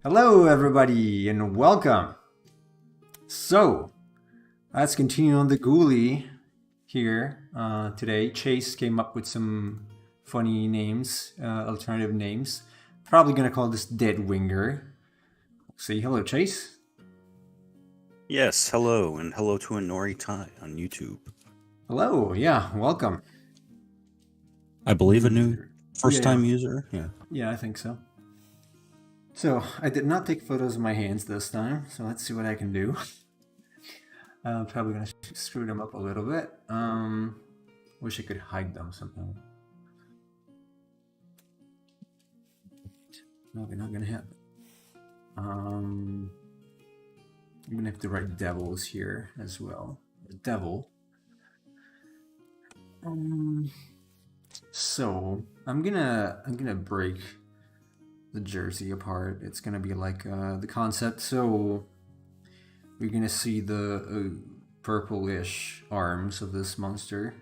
Hello, everybody, and welcome. So, let's continue on the Ghoulie here. Today, Chase came up with some funny names, alternative names. Probably gonna call this Dead Winger. Say hello, Chase. Yes, hello, and hello to Nori Tai on YouTube. Hello, yeah, welcome. I believe a new User. first time user. Yeah. Yeah, I think so. So, I did not take photos of my hands this time, so let's see what I can do. Probably gonna screw them up a little bit. Wish I could hide them somehow. Probably not gonna happen. I'm gonna have to write devils here as well. Devil. So I'm gonna break the jersey apart. It's gonna be like the concept. So we're gonna see the purplish arms of this monster.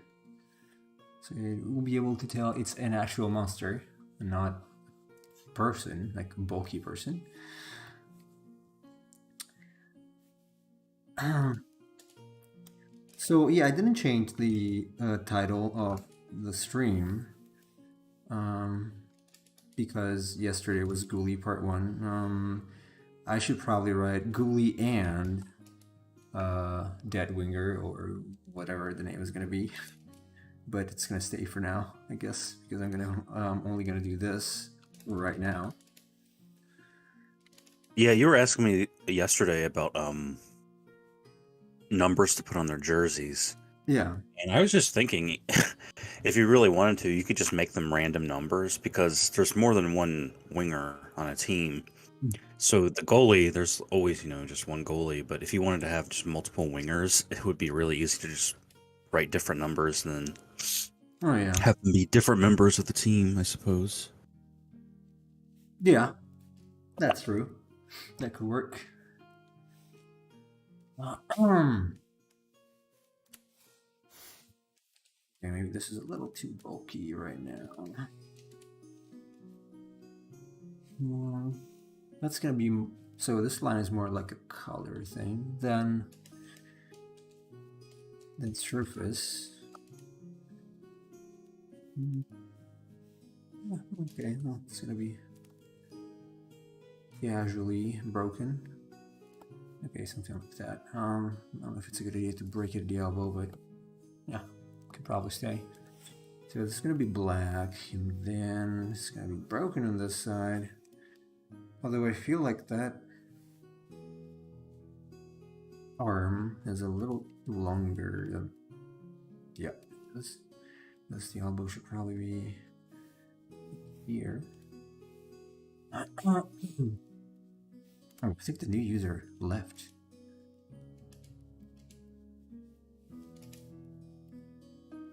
So we'll be able to tell it's an actual monster and not a person, like a bulky person. So yeah, I didn't change the title of the stream because yesterday was Ghoulie Part 1. I should probably write Ghoulie and Deadwinger or whatever the name is going to be. But it's going to stay for now, I guess, because I'm only going to do this right now. Yeah, you were asking me yesterday about numbers to put on their jerseys. Yeah. And I was just thinking, if you really wanted to, you could just make them random numbers because there's more than one winger on a team. So the goalie, there's always, just one goalie. But if you wanted to have just multiple wingers, it would be really easy to just write different numbers and then have them be different members of the team, I suppose. Yeah, that's true. That could work. Okay, maybe this is a little too bulky right now. That's gonna be so. This line is more like a color thing than surface. Okay, well, it's gonna be casually broken. Okay, something like that. I don't know if it's a good idea to break it at the elbow, but yeah, could probably stay. So it's gonna be black, and then it's gonna be broken on this side. Although I feel like that arm is a little longer than, yeah, this the elbow should probably be here. Oh, I think the new user left.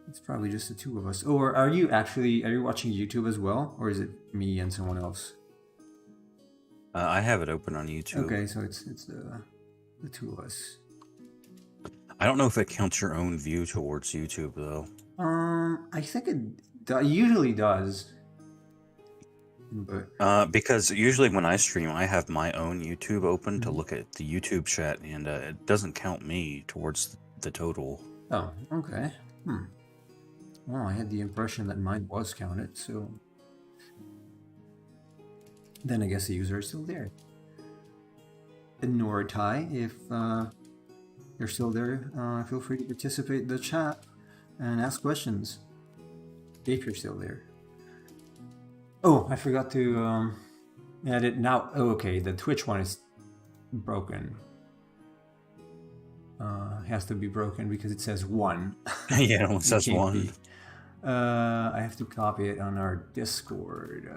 It's probably just the two of us. Or are you watching YouTube as well? Or is it me and someone else? I have it open on YouTube. Okay, so it's the two of us. I don't know if it counts your own view towards YouTube though. I think it usually does. But because usually when I stream, I have my own YouTube open to look at the YouTube chat, and it doesn't count me towards the total. Oh, okay. Well, I had the impression that mine was counted, so then I guess the user is still there. And Noritai, if you're still there, feel free to participate in the chat and ask questions if you're still there. Oh, I forgot to edit now. Oh, okay, the Twitch one is broken. Has to be broken because it says 1. Yeah, it says 1. I have to copy it on our Discord.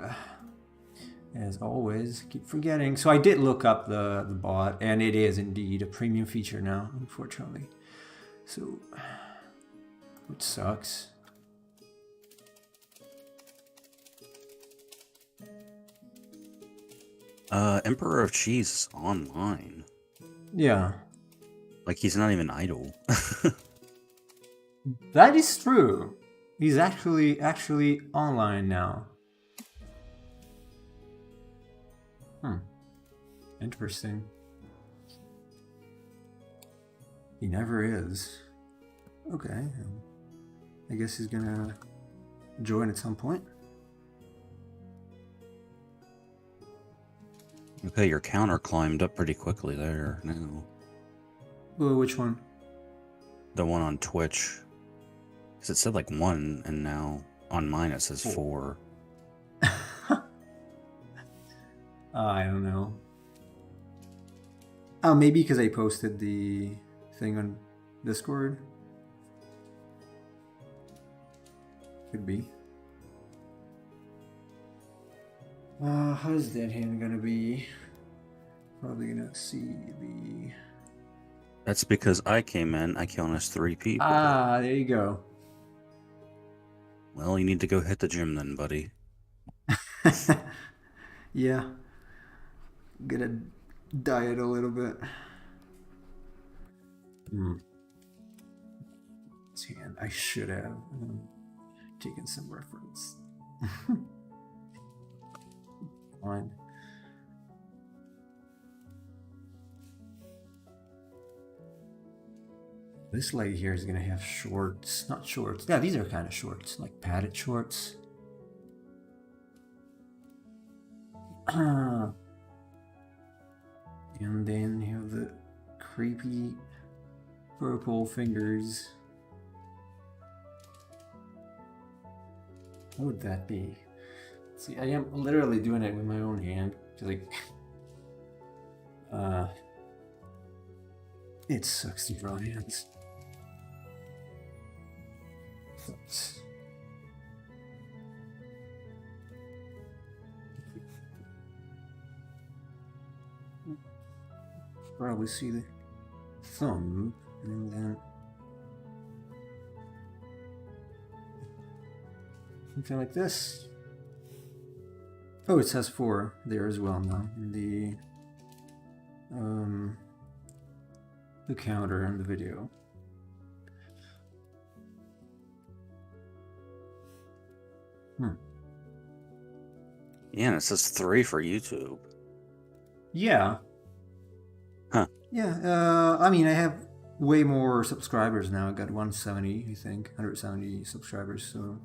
As always, keep forgetting. So I did look up the bot, and it is indeed a premium feature now, unfortunately. So, which sucks. Emperor of Cheese is online. Yeah. Like, he's not even idle. That is true. He's actually online now. Interesting. He never is. Okay. I guess he's gonna join at some point. Okay, your counter climbed up pretty quickly there now. Oh, which one? The one on Twitch. Because it said like 1, and now on mine it says 4. I don't know. Oh, maybe because I posted the thing on Discord. Could be. How's that hand gonna be? Probably gonna see the... That's because I came in, I counted as 3 people. Ah, there you go. Well, you need to go hit the gym then, buddy. Yeah. Gonna diet a little bit. This hand, I should have taken some reference. Fine. This lady here is gonna have shorts, not shorts. Yeah, these are kind of shorts, like padded shorts. And then you have the creepy purple fingers. What would that be? See, I am literally doing it with my own hand. Just like, it sucks to draw hands. Sucks. Probably see the thumb, and then something like this. Oh, it says 4 there as well now in the counter in the video. Yeah, and it says 3 for YouTube. Yeah. Huh. Yeah, I mean, I have way more subscribers now. I got 170, I think, 170 subscribers, so...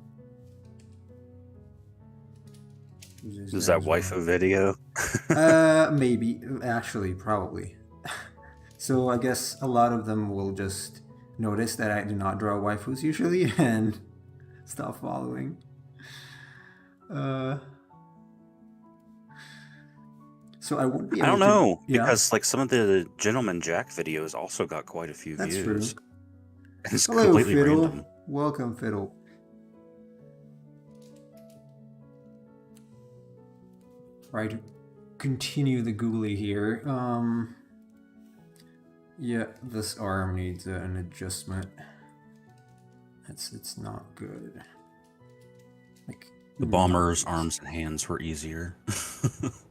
Is that waifu video? Maybe. Actually, probably. So I guess a lot of them will just notice that I do not draw waifus usually and stop following. So I wouldn't be able I don't know, to... because like some of the Gentleman Jack videos also got quite a few That's views. true. It's Hello, completely Fiddle. random. Welcome, Fiddle. Try to continue the Ghoulie here. Yeah, this arm needs an adjustment. It's not good. Like The bomber's arms and hands were easier.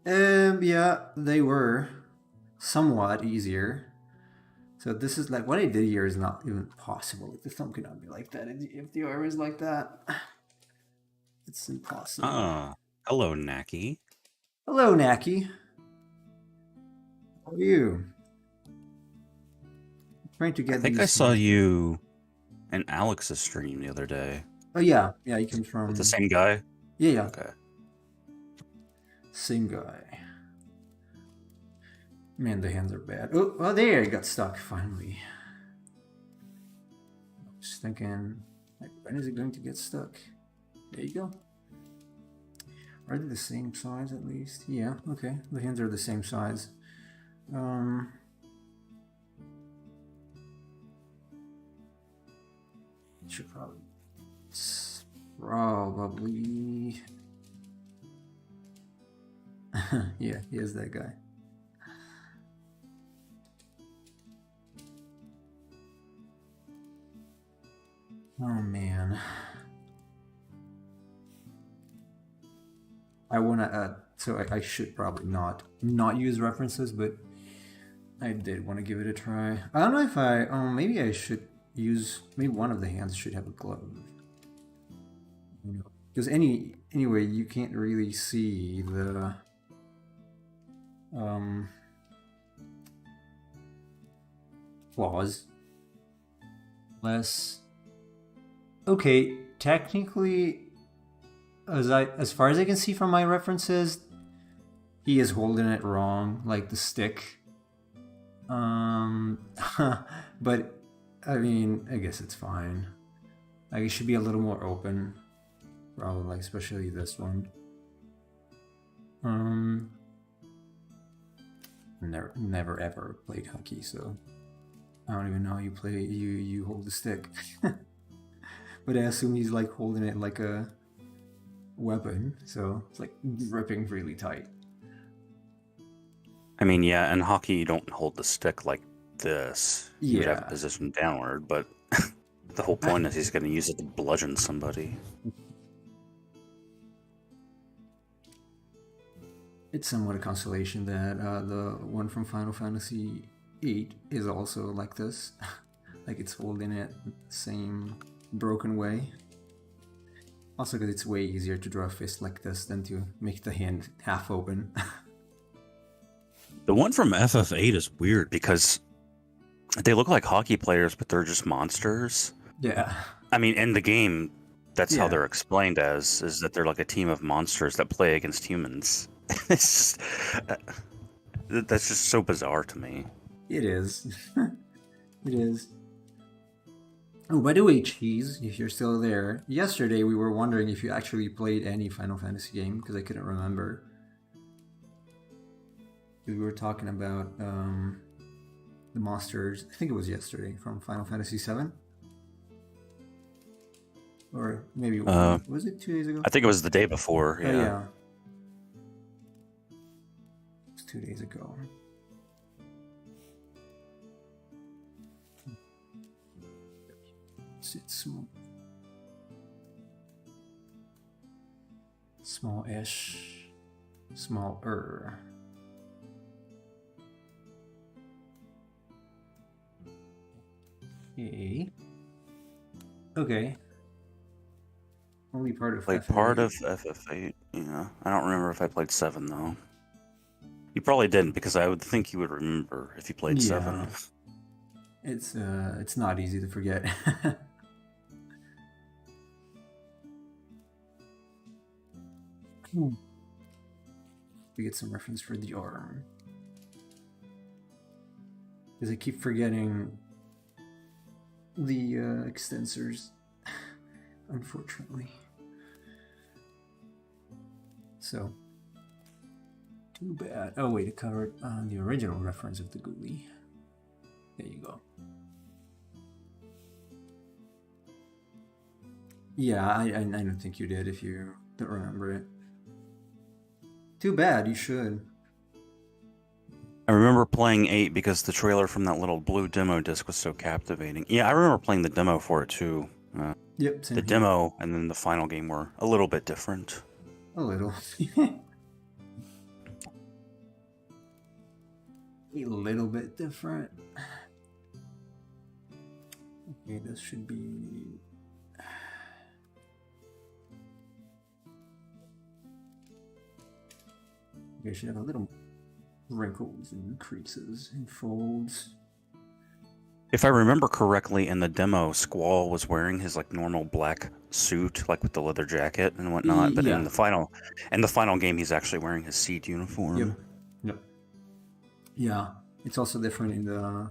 yeah, they were somewhat easier. So this is like what I did here is not even possible. Like the thumb cannot be like that if the arm is like that. It's impossible. Ah, hello, Naki. Hello, Naki. How are you? I'm trying to get. I think I saw you in Alex's stream the other day. Oh yeah, yeah. He comes from With the same guy. Yeah, yeah. Okay. Same guy. Man, the hands are bad. Oh, there, it got stuck finally. I was thinking, like, when is it going to get stuck? There you go. Are they the same size at least? Yeah, okay. The hands are the same size. Should probably. Yeah, he is that guy. Oh man. I wanna so I should probably not use references, but I did want to give it a try. I don't know if I maybe I should use, maybe one of the hands should have a glove. You know, because anyway you can't really see the flaws. Less. Okay, technically, as far as I can see from my references, he is holding it wrong, like the stick. But I mean, I guess it's fine. Like it should be a little more open, probably, especially this one. Never ever played hockey, so I don't even know how you play. You hold the stick, but I assume he's like holding it like a weapon, so it's like gripping really tight. I mean, yeah, in hockey you don't hold the stick like this. You would have it Yeah, positioned downward, but the whole point is he's going to use it to bludgeon somebody. it's somewhat a consolation that the one from Final Fantasy VIII is also like this. Like it's holding it the same broken way. Also because it's way easier to draw a fist like this than to make the hand half open. The one from FF8 is weird because they look like hockey players, but they're just monsters. Yeah. I mean, in the game, that's how Yeah. they're explained as, is that they're like a team of monsters that play against humans. It's just, that's just so bizarre to me. It is. It is. Oh, by the way, Cheese, if you're still there, yesterday we were wondering if you actually played any Final Fantasy game, because I couldn't remember. We were talking about the monsters, I think it was yesterday, from Final Fantasy VII? Or maybe, was it 2 days ago? I think it was the day before. Oh, Yeah. yeah. It was 2 days ago. It's small. Small-ish. Smaller. Okay. Only part of Played FF8. part of FF8. Yeah. I don't remember if I played 7 though. You probably didn't, because I would think you would remember if you played 7. It's not easy to forget. We get some reference for the arm. Because I keep forgetting the extensors, unfortunately. So, too bad. Oh wait, it covered the original reference of the Ghoulie. There you go. Yeah, I don't think you did if you don't remember it. Too bad, you should. I remember playing 8 because the trailer from that little blue demo disc was so captivating. Yeah, I remember playing the demo for it too. Yep, same The here. demo and then the final game were a little bit different. A little. A little bit different. Okay, this should be... Okay, should have a little wrinkles and creases and folds. If I remember correctly, in the demo, Squall was wearing his like normal black suit, like with the leather jacket and whatnot. But Yeah. in the final game, he's actually wearing his Seed uniform. Yep. Yeah, it's also different in the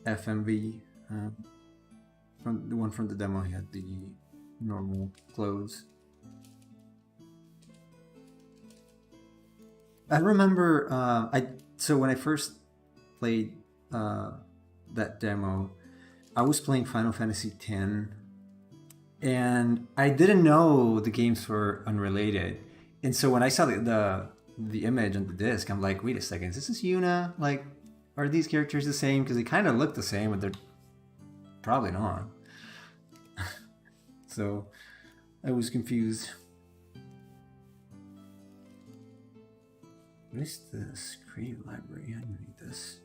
FMV. From the one from the demo, he had the normal clothes. I remember, so when I first played that demo, I was playing Final Fantasy X, and I didn't know the games were unrelated. And so when I saw the image on the disc, I'm like, wait a second, is this Yuna? Like, are these characters the same? Because they kind of look the same, but they're probably not. So I was confused. What is this? Creative library. I need this.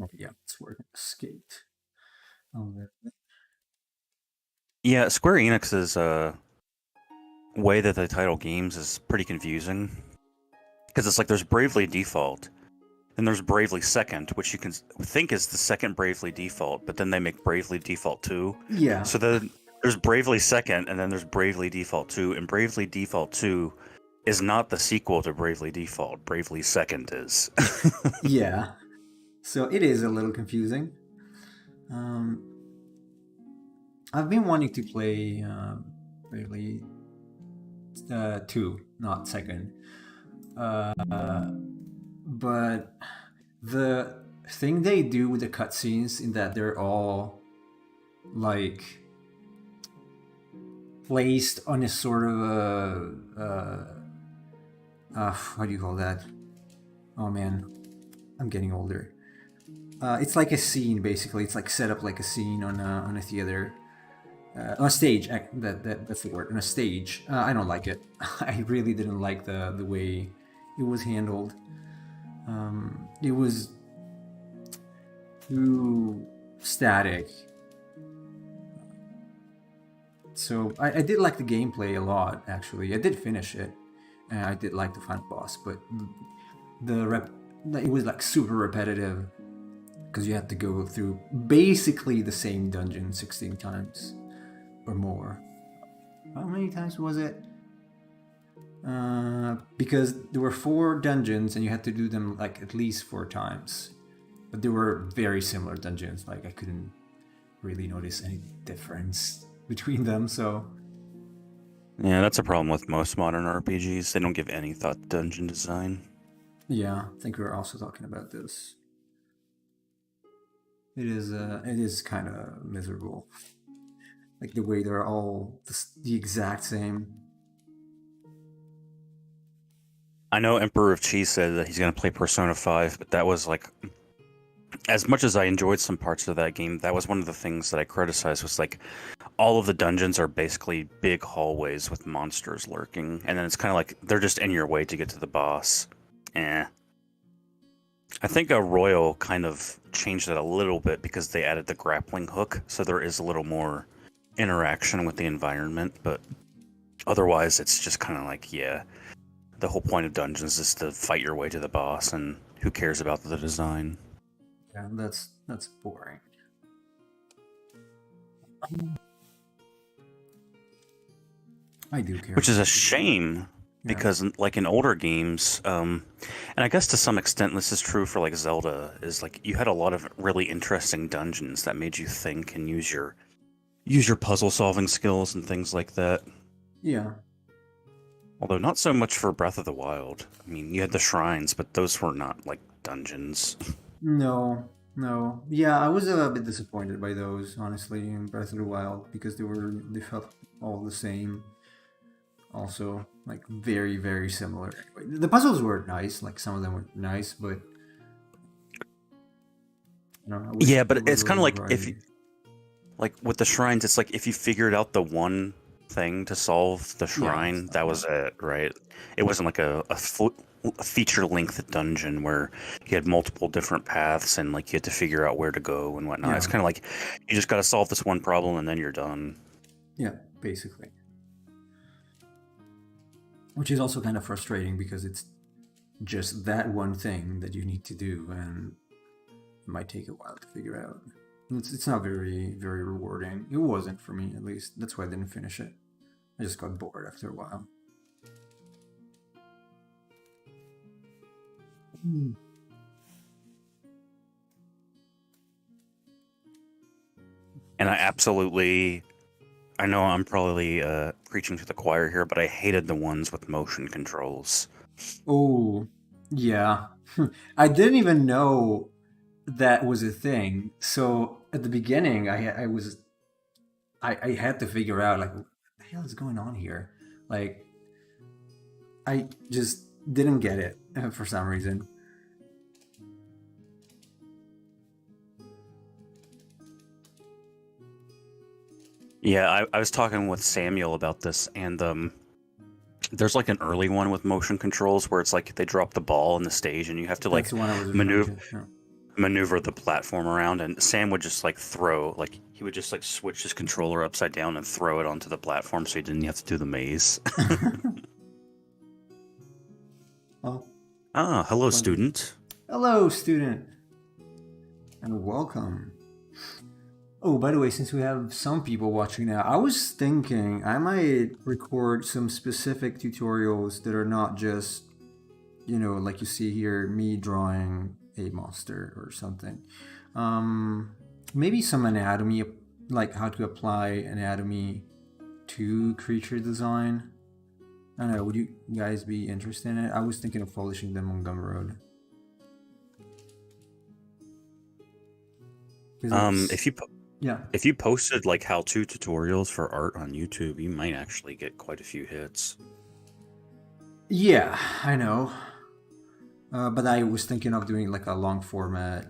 Oh, yeah, it's working. Skate. Oh, Yeah, Square Enix is way that they title games is pretty confusing because it's like there's Bravely Default, then there's Bravely Second, which you can think is the second Bravely Default, but then they make Bravely Default 2. Yeah, So then there's Bravely Second, and then there's Bravely Default 2, and Bravely Default 2 is not the sequel to Bravely Default. Bravely Second is. yeah. So it is a little confusing. Um, I've been wanting to play Bravely 2, not second. But the thing they do with the cutscenes in that they're all like placed on a sort of what do you call that? Oh man, I'm getting older. It's like a scene basically. It's like set up like a scene on a theater. On a stage, that's the word. On a stage, I don't like it. I really didn't like the way it was handled. It was too static. So I did like the gameplay a lot. Actually, I did finish it. I did like the final boss, but it was like super repetitive because you had to go through basically the same dungeon 16 times. Or more. How many times was it? Because there were 4 dungeons and you had to do them like at least 4 times. But they were very similar dungeons. Like I couldn't really notice any difference between them. So Yeah, that's a problem with most modern RPGs. They don't give any thought to dungeon design. yeah, I think we were also talking about this. It is kind of miserable. Like the way they're all the exact same. I know Emperor of Cheese said that he's going to play Persona 5, but that was like, as much as I enjoyed some parts of that game, that was one of the things that I criticized was like, all of the dungeons are basically big hallways with monsters lurking, and then it's kind of like they're just in your way to get to the boss. I think a Royal kind of changed it a little bit because they added the grappling hook, so there is a little more interaction with the environment, but otherwise it's just kind of like, yeah, the whole point of dungeons is to fight your way to the boss, and who cares about the design? Yeah, that's boring. I do care. Which is a shame because like in older games, and I guess to some extent this is true for like Zelda, is like you had a lot of really interesting dungeons that made you think and use your puzzle solving skills and things like that. Yeah. Although not so much for Breath of the Wild. I mean, you had the shrines, but those were not like dungeons. No. Yeah, I was a bit disappointed by those, honestly, in Breath of the Wild because they felt all the same. Also, like very, very similar. The puzzles were nice, like some of them were nice, but Yeah, but it's kind of like if you, like with the shrines, it's like if you figured out the one thing to solve the shrine, that was it, right? It wasn't like a feature length dungeon where you had multiple different paths and like you had to figure out where to go and whatnot. It's kind of like you just got to solve this one problem and then you're done. Yeah, basically. Which is also kind of frustrating because it's just that one thing that you need to do, and it might take a while to figure out. It's not very, very rewarding. It wasn't for me, at least. That's why I didn't finish it. I just got bored after a while. And I know I'm probably preaching to the choir here, but I hated the ones with motion controls. Oh, yeah. I didn't even know that was a thing. So at the beginning, I had to figure out like what the hell is going on here. Like I just didn't get it for some reason. Yeah, I was talking with Samuel about this, and there's like an early one with motion controls where it's like they drop the ball on the stage and you have to like That's the one I was maneuver maneuver the platform around, and Sam would just like throw, like he would just like switch his controller upside down and throw it onto the platform, so he didn't have to do the maze. Oh, Ah, hello, fun. student. Hello, student, and welcome. Oh, by the way, since we have some people watching now, I was thinking I might record some specific tutorials that are not just, like you see here, me drawing a monster or something. Maybe some anatomy, like how to apply anatomy to creature design. I don't know, would you guys be interested in it? I was thinking of publishing them on Gumroad. If you posted like how-to tutorials for art on YouTube, you might actually get quite a few hits. Yeah, I know. But I was thinking of doing like a long format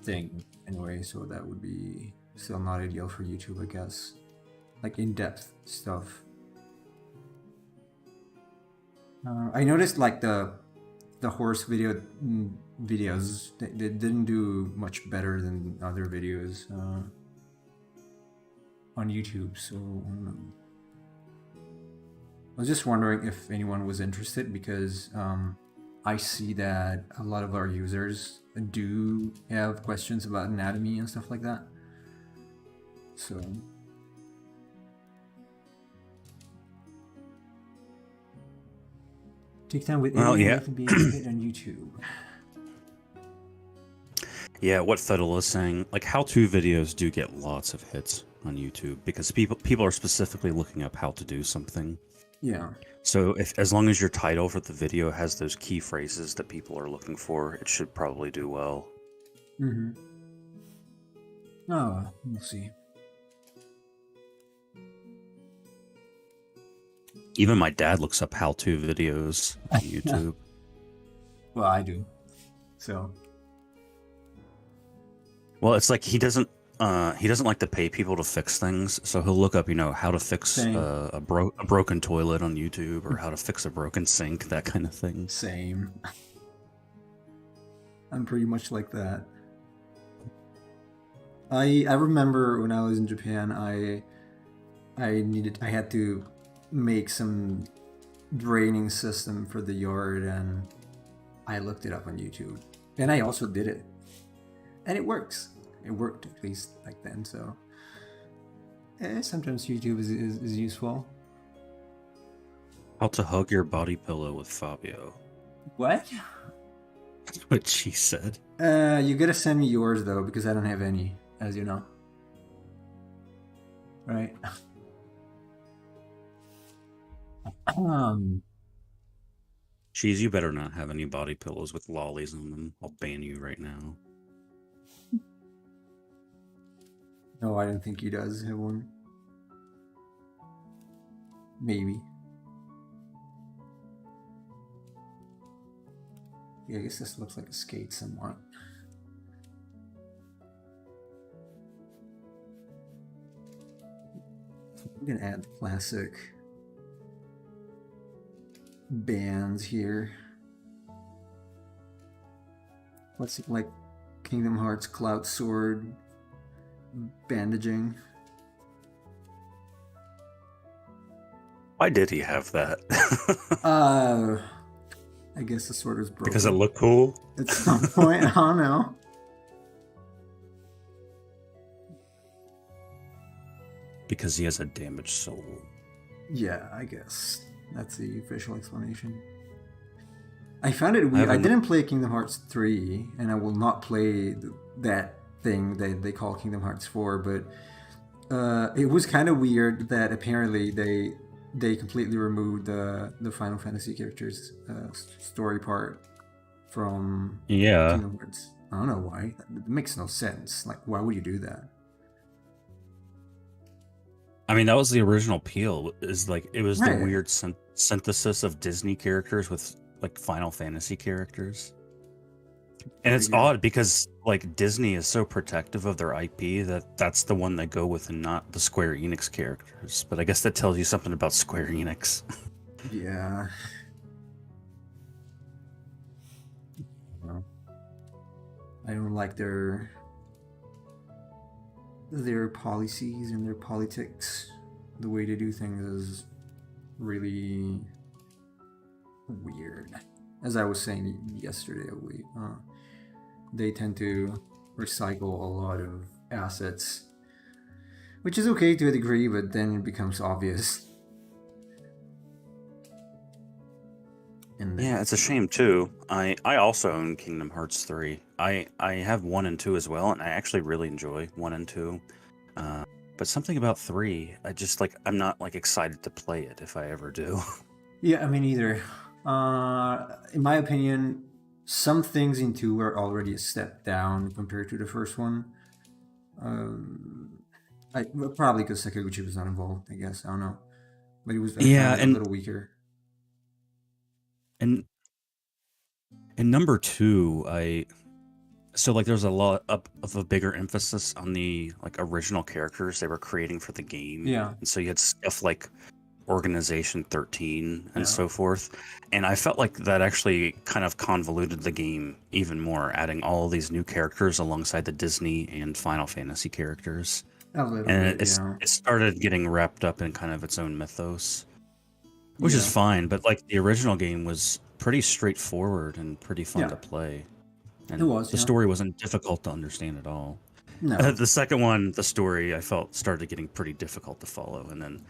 thing anyway, so that would be still not ideal for YouTube, I guess. Like in-depth stuff. I noticed like the horse videos they didn't do much better than other videos on YouTube, so I don't know. I was just wondering if anyone was interested, because I see that a lot of our users do have questions about anatomy and stuff like that. So take time with anyone to be hit on YouTube. Yeah, what Fettle is saying, like how-to videos do get lots of hits on YouTube because people are specifically looking up how to do something. Yeah. So as long as your title for the video has those key phrases that people are looking for, it should probably do well. Mm-hmm. Oh, we'll see. Even my dad looks up how-to videos on YouTube. Well, I do. So. Well, it's like he doesn't like to pay people to fix things, so he'll look up, how to fix a broken toilet on YouTube, or how to fix a broken sink, that kind of thing. Same. I'm pretty much like that. I remember when I was in Japan, I had to make some draining system for the yard, and I looked it up on YouTube, and I also did it, and it works. It worked, at least back then. So sometimes YouTube is useful. How to hug your body pillow with Fabio. What? That's what she said. You gotta send me yours though, because I don't have any, as you know. Right. Cheese, you better not have any body pillows with lollies on them. I'll ban you right now. No, I don't think he does have one. Maybe. Yeah, I guess this looks like a skate somewhat. I'm gonna add the classic bands here. What's it like? Kingdom Hearts Cloud Sword bandaging. Why did he have that? I guess the sword was broken. Because it looked cool? At some point, I don't know. Because he has a damaged soul. Yeah, I guess. That's the official explanation. I found it weird. I didn't play Kingdom Hearts 3, and I will not play that thing that they call Kingdom Hearts 4, but it was kind of weird that apparently they completely removed the Final Fantasy characters story part from Kingdom Hearts. I don't know why. It makes no sense. Like, why would you do that? I mean, that was the original appeal. Is like it was the weird synthesis of Disney characters with like Final Fantasy characters. And it's odd because like Disney is so protective of their IP that that's the one they go with and not the Square Enix characters. But I guess that tells you something about Square Enix. Yeah. I don't like their policies and their politics. The way they do things is really weird. As I was saying yesterday, they tend to recycle a lot of assets, which is okay to a degree, but then it becomes obvious. And Yeah, it's a shame too. I also own Kingdom Hearts 3. I have 1 and 2 as well, and I actually really enjoy 1 and 2. But something about 3, I'm not like excited to play it if I ever do. Yeah, I mean, either. In my opinion, some things in 2 are already a step down compared to the first one. Probably because Sakaguchi was not involved, I guess. I don't know. But I Yeah, found it a little weaker. and number 2, there's a lot of a bigger emphasis on the like original characters they were creating for the game. Yeah. And so you had stuff like Organization 13 and Yeah. so forth. And I felt like that actually kind of convoluted the game even more, adding all these new characters alongside the Disney and Final Fantasy characters. A little And bit, yeah. it started getting wrapped up in kind of its own mythos, which is Yeah. fine. But like the original game was pretty straightforward and pretty fun Yeah. to play. And It was, the yeah. story wasn't difficult to understand at all. No. The second one, the story, I felt started getting pretty difficult to follow, and then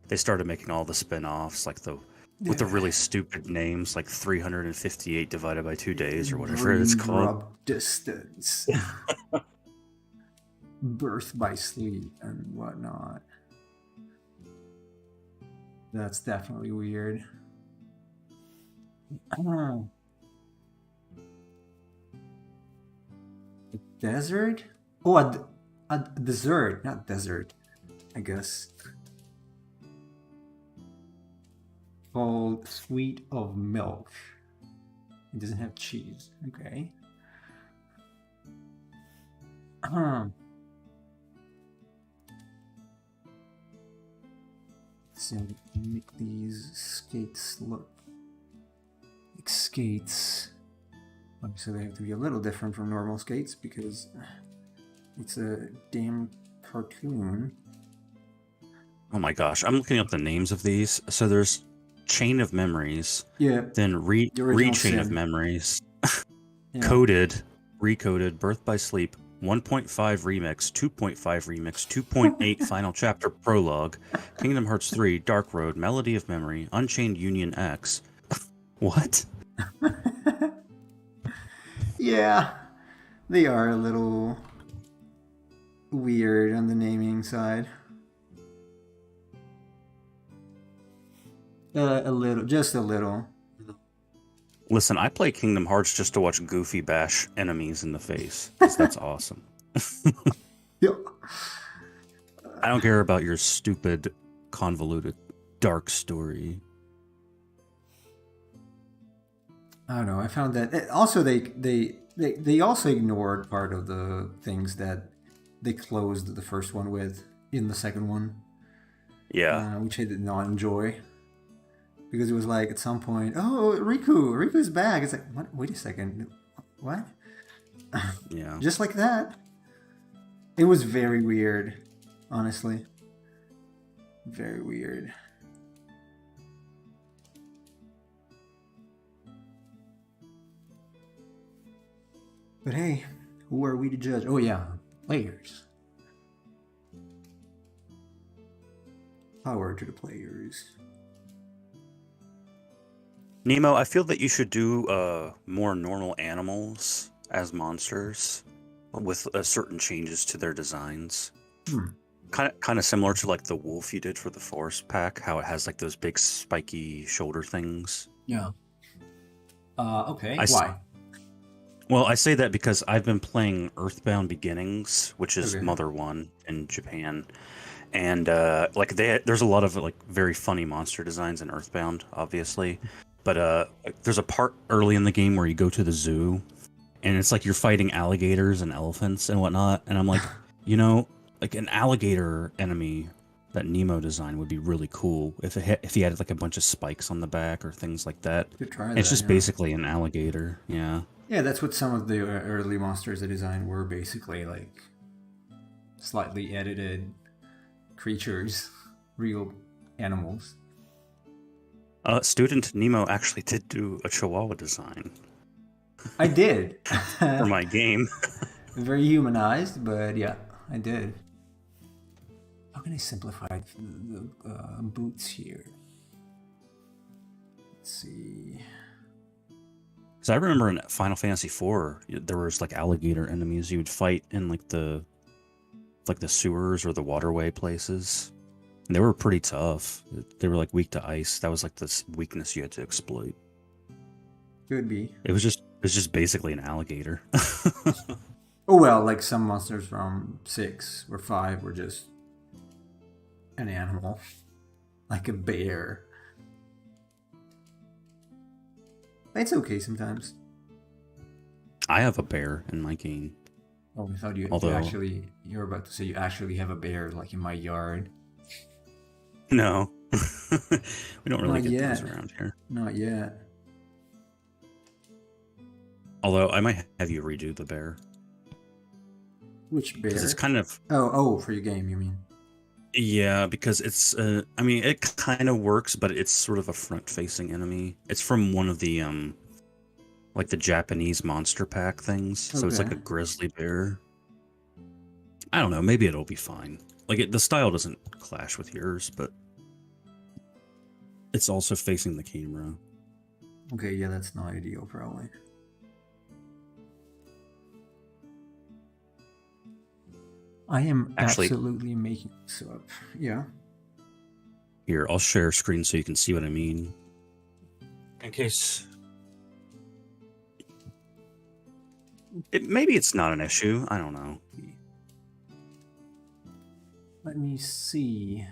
they started making all the spin-offs, like with the really stupid names, like 358 divided by 2 days or whatever it's called. Drop distance. Birth by sleep and whatnot. That's definitely weird. A desert? Oh, a dessert, not desert, I guess. Called Sweet of Milk. It doesn't have cheese. Okay. So make these skates look like skates. Obviously, they have to be a little different from normal skates because it's a damn cartoon. Oh my gosh, I'm looking up the names of these. So there's Chain of Memories. Yeah. Then The original Rechain of Sin. Memories. Yeah. Coded, Recoded, Birth by Sleep, 1.5 Remix, 2.5 Remix, 2.8 Final Chapter Prologue, Kingdom Hearts 3, Dark Road, Melody of Memory, Unchained Union X. What? Yeah, they are a little weird on the naming side. A little, just a little. Listen, I play Kingdom Hearts just to watch Goofy bash enemies in the face. 'Cause that's awesome. Yep. I don't care about your stupid, convoluted, dark story. I don't know. I found that also they also ignored part of the things that they closed the first one with in the second one, Yeah. which I did not enjoy because it was like at some point, oh, Riku's back. It's like, what? Wait a second, what? Yeah. Just like that. It was very weird, honestly. Very weird. But hey, who are we to judge? Oh yeah, players. Power to the players. Nemo, I feel that you should do more normal animals as monsters with certain changes to their designs. Kind of similar to like the wolf you did for the forest pack, how it has like those big spiky shoulder things. Yeah. Okay. Why? Well, I say that because I've been playing Earthbound Beginnings, which is Mother 1 in Japan. And there's a lot of like very funny monster designs in Earthbound, obviously. But there's a part early in the game where you go to the zoo, and it's like you're fighting alligators and elephants and whatnot. And I'm like, like an alligator enemy that Nemo designed would be really cool if he had like a bunch of spikes on the back or things like that. Could try It's that, just yeah. basically an alligator, yeah. Yeah, that's what some of the early monsters I designed were basically like slightly edited creatures, real animals. Student Nemo actually did do a Chihuahua design I did. for my game. Very humanized, but yeah, I did. How can I simplify the boots here? Let's see. Because I remember in Final Fantasy IV, there was like alligator enemies you would fight in like the sewers or the waterway places. And they were pretty tough. They were like weak to ice. That was like this weakness you had to exploit. Could be. It was just basically an alligator. Oh well, like some monsters from 6 or 5 were just an animal, like a bear. It's okay sometimes. I have a bear in my game. Oh, I thought you Although- you were about to say you actually have a bear like in my yard. No. We don't really Not get those yet. around here. Not yet. Although I might have you redo the bear. Which bear? Because it's kind of... Oh, for your game, you mean? Yeah, because it's... I mean, it kind of works, but it's sort of a front-facing enemy. It's from one of the... like the Japanese monster pack things. So it's like Okay. a grizzly bear. I don't know. Maybe it'll be fine. Like, the style doesn't clash with yours, but... It's also facing the camera. Okay, yeah, that's not ideal, probably. I am Actually- absolutely making this up. Yeah. Here, I'll share screen so you can see what I mean. In case... maybe it's not an issue. I don't know. Let me see.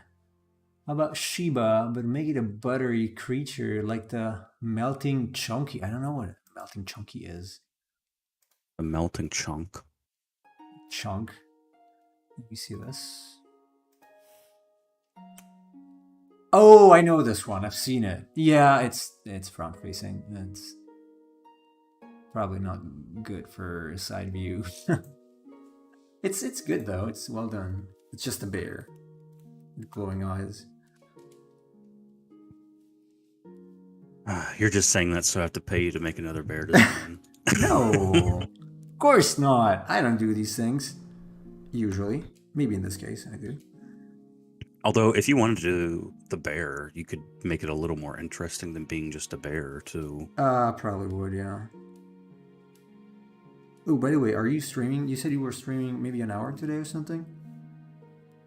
How about Shiba, but make it a buttery creature like the melting chunky? I don't know what a melting chunky is. A melting chunk. Chunk. Let me see this. Oh, I know this one. I've seen it. Yeah, it's front facing. It's probably not good for a side view. It's good though. It's well done. It's just a bear with glowing eyes. You're just saying that so I have to pay you to make another bear design. No, of course not. I don't do these things usually. Maybe in this case, I do. Although, if you wanted to do the bear, you could make it a little more interesting than being just a bear, too. Probably would, yeah. Oh, by the way, are you streaming? You said you were streaming maybe an hour today or something?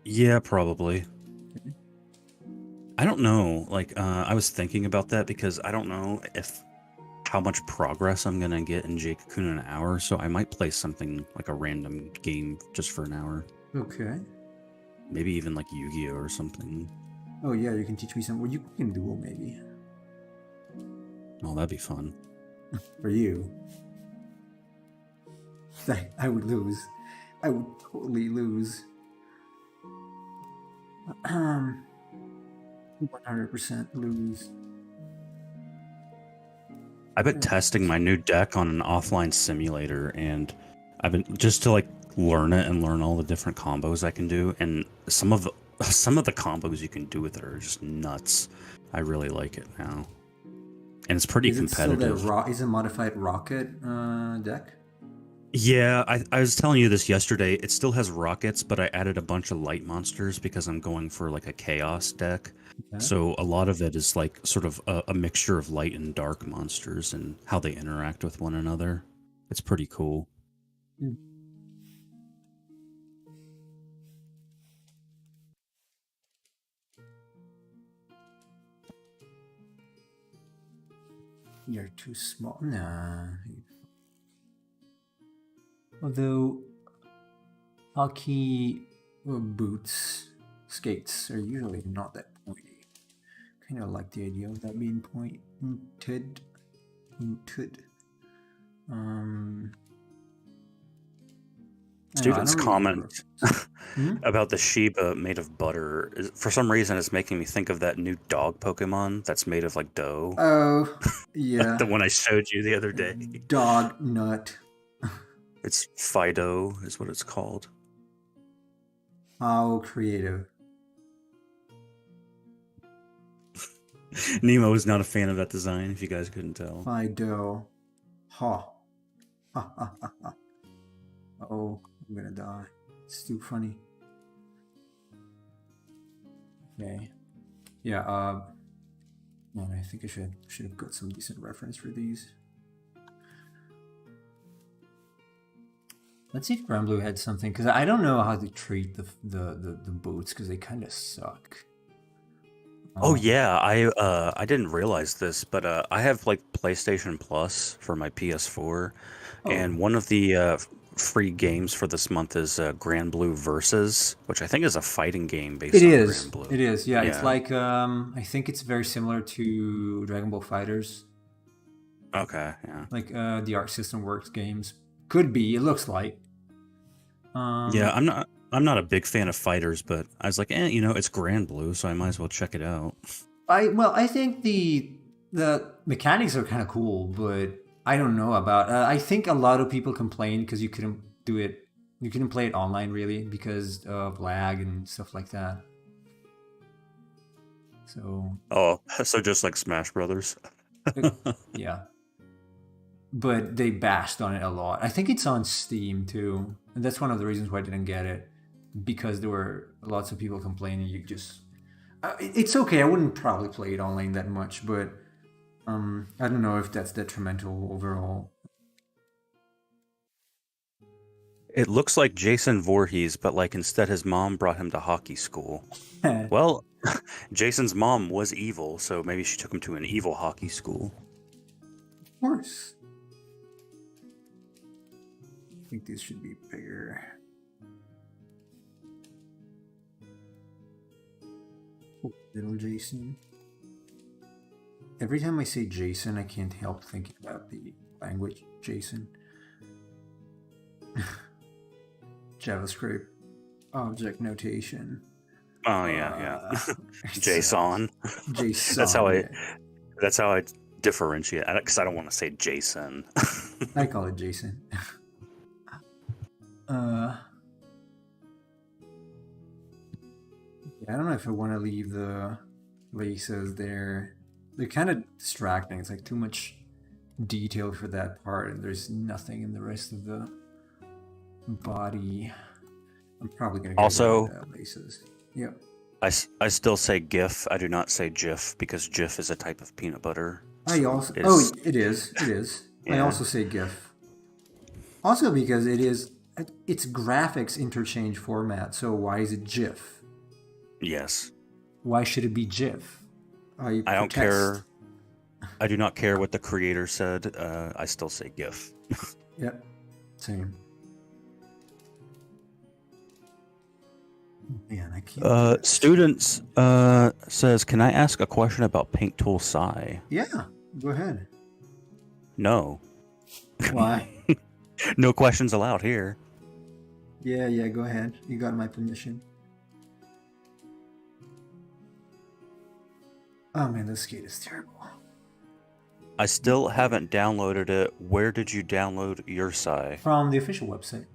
Yeah, probably. I don't know. Like, I was thinking about that because I don't know how much progress I'm gonna get in Jake Cocoon in an hour, so I might play something like a random game just for an hour. Okay. Maybe even like Yu-Gi-Oh or something. Oh yeah, you can teach me some. Well, you can duel maybe Oh, that'd be fun. for you. I would lose. I would totally lose. 100% lose. I've been testing my new deck on an offline simulator, and I've been just to like learn it and learn all the different combos I can do. And some of the combos you can do with it are just nuts. I really like it now, and it's pretty competitive. Is it modified rocket deck? Yeah, I was telling you this yesterday. It still has rockets, but I added a bunch of light monsters because I'm going for like a chaos deck. Okay. So a lot of it is like sort of a mixture of light and dark monsters and how they interact with one another. It's pretty cool. Mm. You're too small. Nah. Although hockey boots, skates are usually not that pointy. Kind of like the idea of that being pointed. I Students don't really remember. comment Hmm? about the Shiba made of butter. For some reason, it's making me think of that new dog Pokemon that's made of like dough. Oh, Like the yeah. one I showed you the other day. Dog nut. It's Fido, is what it's called. How creative. Nemo is not a fan of that design, if you guys couldn't tell. Fido. Ha. Ha ha ha ha. Oh, I'm gonna die. It's too funny. Okay. Yeah, man, I think I should have got some decent reference for these. Let's see if Granblue had something, because I don't know how to treat the boots, because they kind of suck. Oh yeah, I didn't realize this, but I have like PlayStation Plus for my PS4, and Oh, one of the free games for this month is Grand Blue Versus, which I think is a fighting game it based on is. Grand Blue. It is. Yeah, it's Yeah. like I think it's very similar to Dragon Ball Fighters, Okay. Yeah. like the Arc System Works games. Could be. It looks like. Yeah. I'm not a big fan of fighters, but I was like, it's Grand Blue, so I might as well check it out. I think the mechanics are kind of cool, but I don't know about. I think a lot of people complain because you couldn't do it. You couldn't play it online really because of lag and stuff like that. So Oh, so just like Smash Brothers. yeah, but they bashed on it a lot. I think it's on Steam too, and that's one of the reasons why I didn't get it, because there were lots of people complaining. You just it's okay. I wouldn't probably play it online that much, but I don't know if that's detrimental overall. It looks like Jason Voorhees, but like instead his mom brought him to hockey school. Of Well, Jason's mom was evil, so maybe she took him to an evil hockey school. course. I think these should be bigger. Oh, little Jason. Every time I say Jason, I can't help thinking about the language Jason. JavaScript object notation. Oh yeah. It's, Jason. Jason. That's how I differentiate, because I don't want to say Jason. I call it Jason. Yeah, I don't know if I want to leave the laces there. They're kind of distracting. It's like too much detail for that part, and there's nothing in the rest of the body. I'm probably gonna get Also, rid of the laces. Yep. I still say GIF. I do not say GIF because GIF is a type of peanut butter. I So also it's, it is. I Yeah. also say GIF. Also because it's graphics interchange format. So why is it GIF? Yes. Why should it be GIF? I don't care. I do not care what the creator said. I still say GIF. Yep. Same. Man, I can't. do this. Students says, can I ask a question about Paint Tool Psi? Yeah. Go ahead. No. Why? No questions allowed here. Yeah. Go ahead. You got my permission. Oh man, this skate is terrible. I still haven't downloaded it. Where did you download your Psi? From the official website.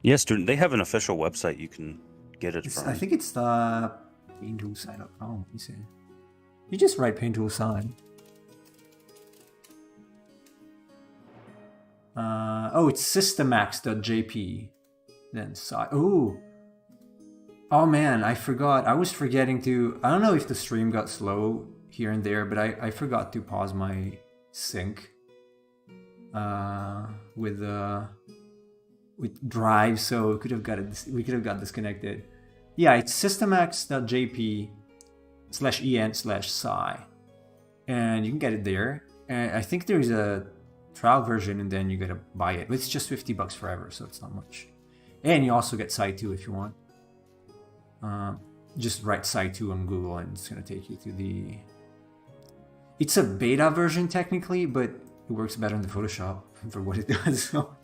Yes, student. They have an official website you can get it from. I think it's paintoolsci.com. Let me see. You just write paintoolsci. It's systemax.jp. Then sci. Oh man, I forgot. I was forgetting to. I don't know if the stream got slow here and there, but I forgot to pause my sync. With Drive, so we could have got disconnected. Yeah, it's systemax.jp/en/sci, and you can get it there. And I think there's a trial version, and then you gotta buy it. But it's just $50 forever, so it's not much. And you also get Sci2 if you want. Just write Sci2 on Google, and it's gonna take you to the. It's a beta version technically, but it works better in the Photoshop for what it does. So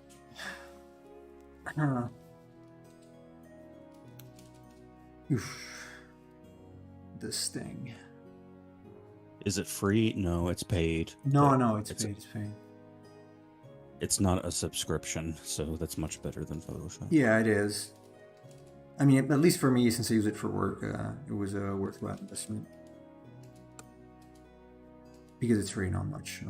Oof. This thing. Is it free? No, it's paid. No, but no, it's paid. It's paid. It's not a subscription, so that's much better than Photoshop. Yeah, it is. I mean, at least for me, since I use it for work, it was a worthwhile investment. Because it's free, not much.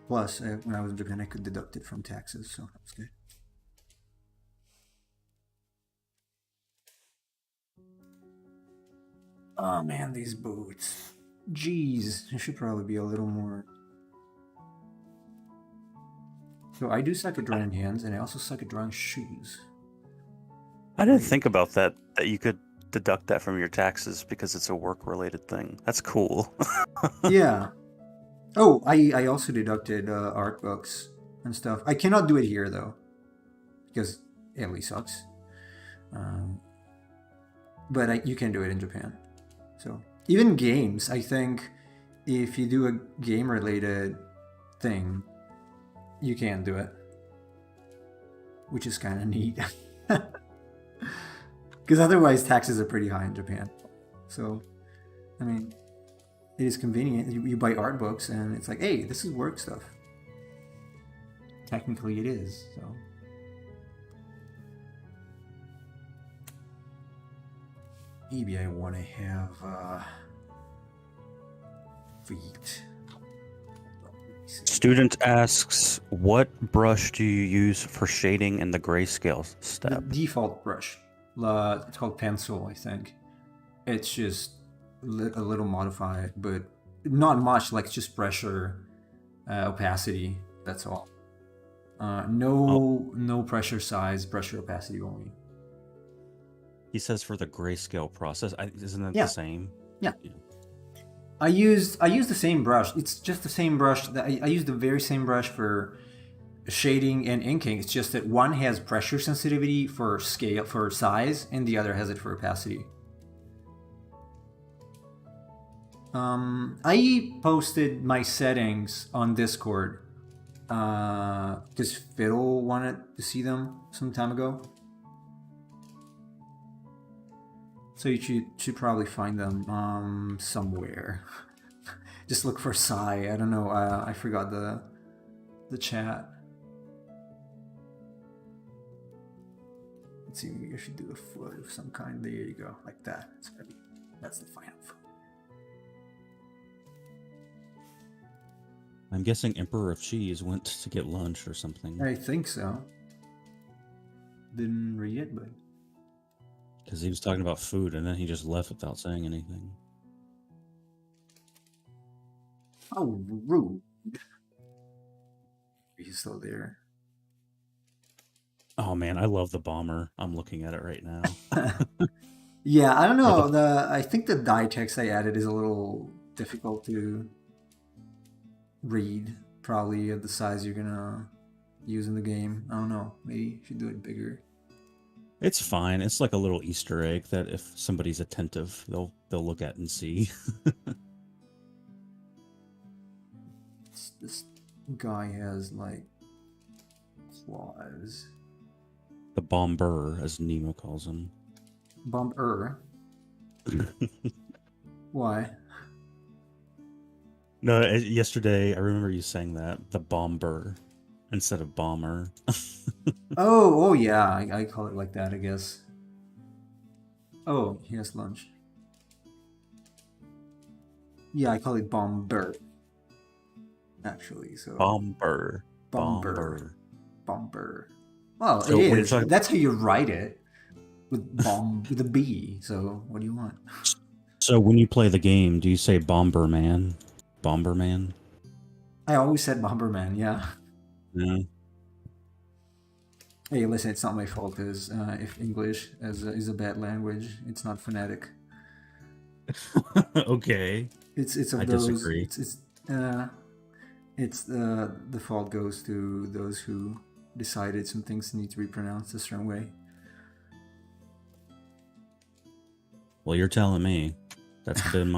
Plus, when I was in Japan, I could deduct it from taxes, so that's good. Oh man, these boots. Jeez, I should probably be a little more. So I do suck at drawing hands, and I also suck at drawing shoes. I didn't think about that you could deduct that from your taxes because it's a work-related thing. That's cool. Yeah. Oh, I also deducted art books and stuff. I cannot do it here though, because Italy sucks. But you can do it in Japan. So even games, I think, if you do a game-related thing, you can do it, which is kind of neat. Because otherwise, taxes are pretty high in Japan. So, I mean, it is convenient. You buy art books, and it's like, hey, this is work stuff. Technically, it is. So, maybe I want to have feet. Student asks, what brush do you use for shading in the grayscale step? The default brush. It's called pencil, I think. It's just a little modified, but not much. Like just pressure, opacity. That's all. No pressure size, pressure opacity only. He says for the grayscale process. Isn't that Yeah. the same? Yeah. I used the same brush. It's just the same brush. I used the very same brush for shading and inking. It's just that one has pressure sensitivity for scale, for size, and the other has it for opacity. I posted my settings on Discord because Fiddle wanted to see them some time ago. So you should probably find them somewhere. Just look for Psy. I don't know. I forgot the chat. Let's see. Maybe I should do a foot of some kind. There you go, like that. That's the final foot. I'm guessing Emperor of Cheese went to get lunch or something. I think so. Didn't read it, but. Because he was talking about food, and then he just left without saying anything. Oh, rude. He's still there. Oh man, I love the bomber. I'm looking at it right now. Yeah, I don't know. I think the die text I added is a little difficult to read. Probably at the size you're gonna use in the game. I don't know. Maybe you should do it bigger. It's fine. It's like a little Easter egg that if somebody's attentive, they'll look at and see. This guy has like claws. The bomber, as Nemo calls him. Bomber. Why? No, yesterday I remember you saying that, the bomber instead of bomber. Oh yeah, I call it like that, I guess. Oh, he has lunch. Yeah, I call it bomber. Actually, so Bomber. Bomber. Well, So it when is. you're talking- That's how you write it, with with a B. So what do you want? So when you play the game, do you say Bomberman? Bomberman? I always said Bomberman. Yeah. Yeah. Hey, listen, it's not my fault. Because if English is a bad language, it's not phonetic. Okay. It's of I those. disagree. It's the fault goes to those who decided some things need to be pronounced a certain way. Well, you're telling me. That's been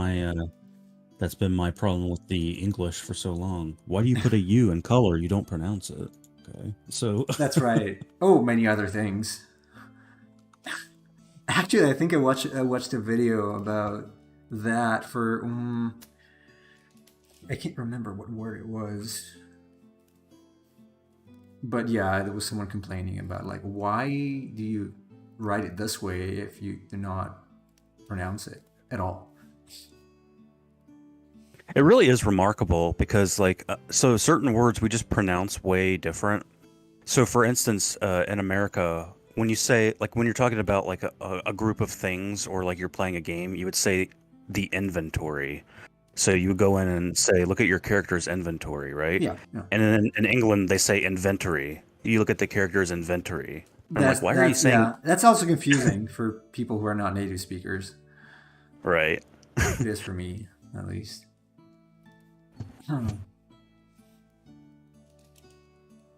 my problem with the English for so long. Why do you put a U in color? You don't pronounce it. Okay. So That's right. Oh, many other things. Actually, I think I watched a video about that for I can't remember what word it was. But yeah, there was someone complaining about like why do you write it this way if you do not pronounce it at all? it really is remarkable because like so certain words we just pronounce way different. So for instance, in America, when you say like when you're talking about like a group of things or like you're playing a game, you would say the inventory. So you would go in and say, look at your character's inventory, right? Yeah, yeah. And then in England they say inventory. You look at the character's inventory. And I'm like, That's why are you that's saying yeah. That's also confusing for people who are not native speakers. right? It is for me, at least. Hmm.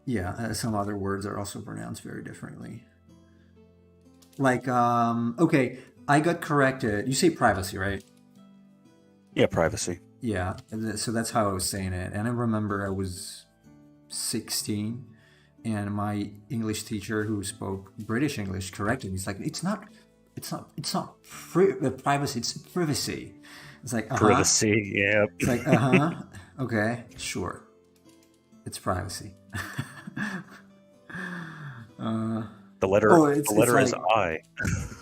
Yeah, some other words are also pronounced very differently. Like, okay, I got corrected. You say privacy, right? Yeah, privacy. Yeah, so that's how I was saying it. And I remember I was 16, and my English teacher who spoke British English corrected me. He's like, it's not privacy, it's privacy. It's like, uh-huh. Privacy, yeah. It's like, uh-huh. Okay, sure. It's privacy. uh, The letter oh, the it's letter is like, I.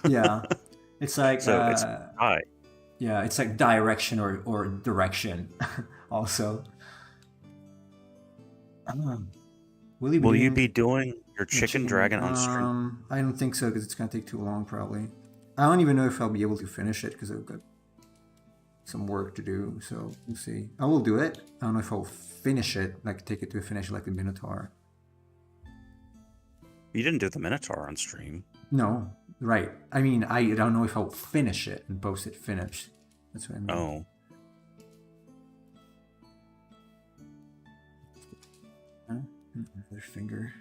yeah. It's like, So it's I. yeah, it's like direction or direction also. Will you be Will you doing be doing your the chicken chicken? dragon on stream? I don't think so because it's gonna take too long probably. I don't even know if I'll be able to finish it because I've got some work to do. So we'll see. I will do it. I don't know if I'll finish it, like take it to a finish like the Minotaur. You didn't do the Minotaur on stream. No, right. I mean, I don't know if I'll finish it and post it finished. That's what I mean. Oh. Huh? Another finger.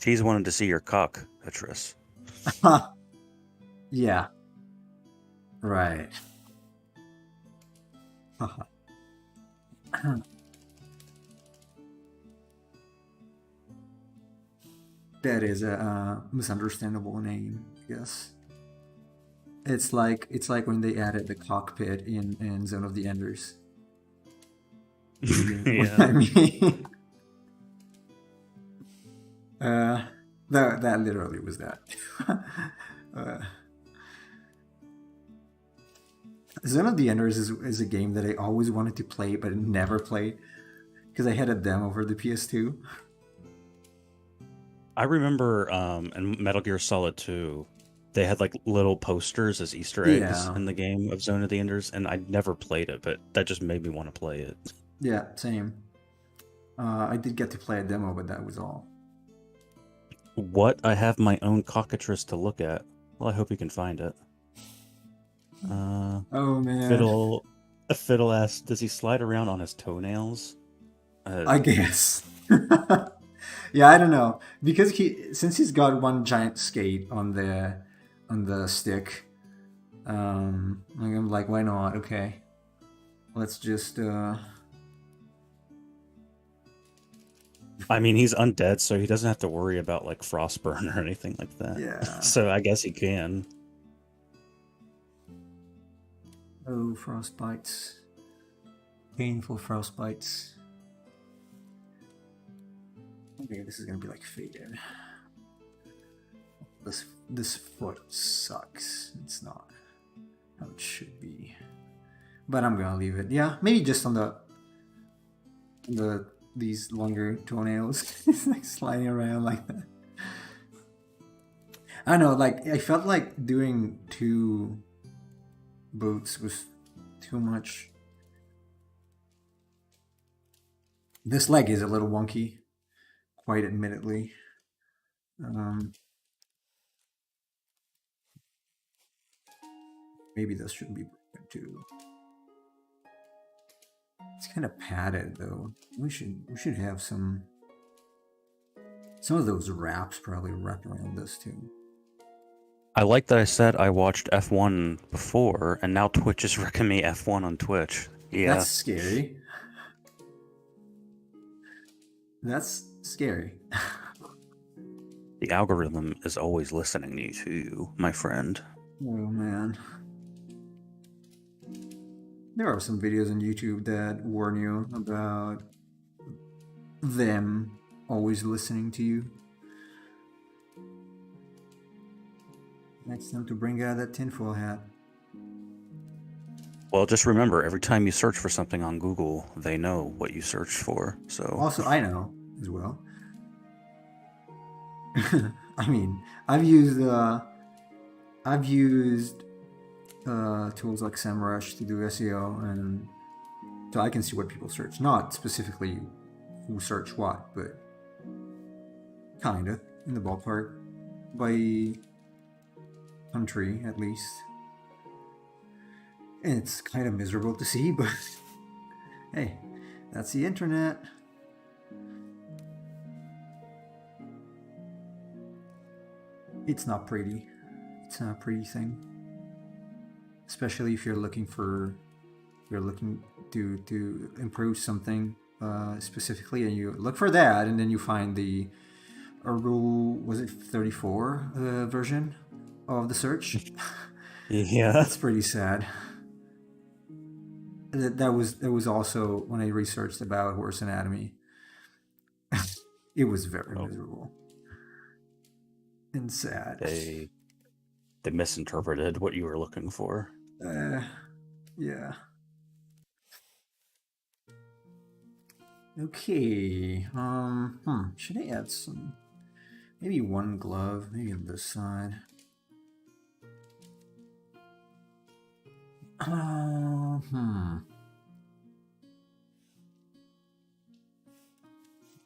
She's wanted to see your cock, Petrus. Yeah. Right. That is a misunderstandable name, I guess. It's like when they added the cockpit in Zone of the Enders. Yeah. I mean, that literally was that. uh, Zone of the Enders is a game that I always wanted to play but never played because I had a demo for the PS2. I remember in Metal Gear Solid 2, they had like little posters as Easter eggs Yeah. in the game of Zone of the Enders, and I never played it, but that just made me want to play it. Yeah, same. I did get to play a demo, but that was all. What? I have my own cockatrice to look at. Well, I hope you can find it. Oh man. Fiddle asks, does he slide around on his toenails? I guess. Yeah, I don't know because since he's got one giant skate on the stick. I'm like, why not? Okay, let's just. I mean, he's undead, so he doesn't have to worry about like frostburn or anything like that. Yeah. So I guess he can. Oh, frostbites. Painful frostbites. Okay, this is gonna be like faded. This foot sucks. It's not how it should be. But I'm gonna leave it. Yeah, maybe just on these longer toenails. It's like sliding around like that. I don't know, like I felt like doing 2 boots was too much. This leg is a little wonky, quite admittedly. Maybe this shouldn't be broken too. It's kind of padded though. We should have some of those wraps probably wrapped around this too. I like that I said I watched F1 before, and now Twitch is recommending me F1 on Twitch. Yeah. That's scary. That's scary. The algorithm is always listening to you too, my friend. Oh man. There are some videos on YouTube that warn you about them always listening to you. It's time to bring out that tinfoil hat. Well, just remember, every time you search for something on Google, they know what you searched for. So Also, I know as well. I mean, I've used tools like SEMrush to do SEO, and so I can see what people search. Not specifically who search what, but kinda in the ballpark by country at least. And it's kind of miserable to see, but hey, that's the internet. It's not pretty. It's not a pretty thing. Especially if you're looking to improve something specifically, and you look for that, and then you find the rule, was it 34 version of the search? yeah. That's pretty sad. That was also when I researched about horse anatomy. It was very miserable and sad. They misinterpreted what you were looking for. Yeah. Okay. Should I add some? Maybe one glove, maybe on this side.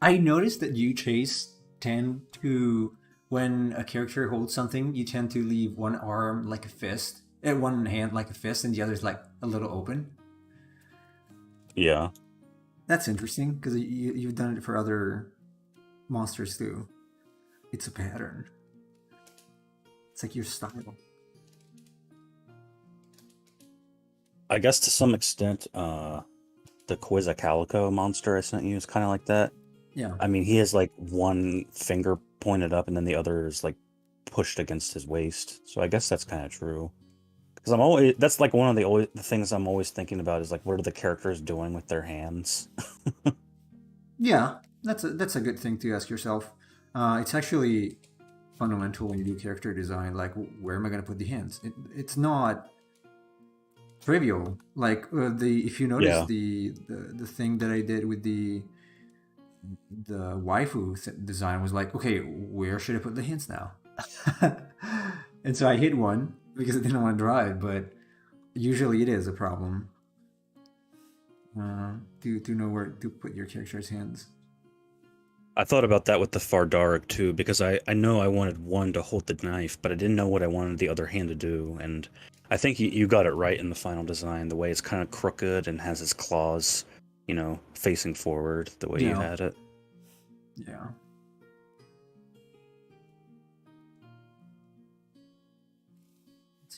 I noticed that you, Chase, tend to, when a character holds something, you tend to leave one arm like a fist, one hand like a fist, and the other's like a little open. Yeah. That's interesting, because you've done it for other monsters too. It's a pattern. It's like your style. I guess to some extent, the Quizzacalico monster I sent you is kind of like that. Yeah. I mean, he has like one finger pointed up and then the other is like pushed against his waist. So I guess that's kind of true. Because that's like one of the things I'm always thinking about is like, what are the characters doing with their hands? Yeah, that's a good thing to ask yourself. It's actually fundamental when you do character design. Like, where am I going to put the hands? It's not trivial. Like if you notice Yeah. the thing that I did with the waifu design was like, okay, where should I put the hands now? And so I hid one because I didn't want to draw it, but usually it is a problem to know where to put your character's hands. I thought about that with the Fardarik too, because I know I wanted one to hold the knife, but I didn't know what I wanted the other hand to do. And I think you got it right in the final design, the way it's kind of crooked and has its claws, facing forward, the way you had it. Yeah.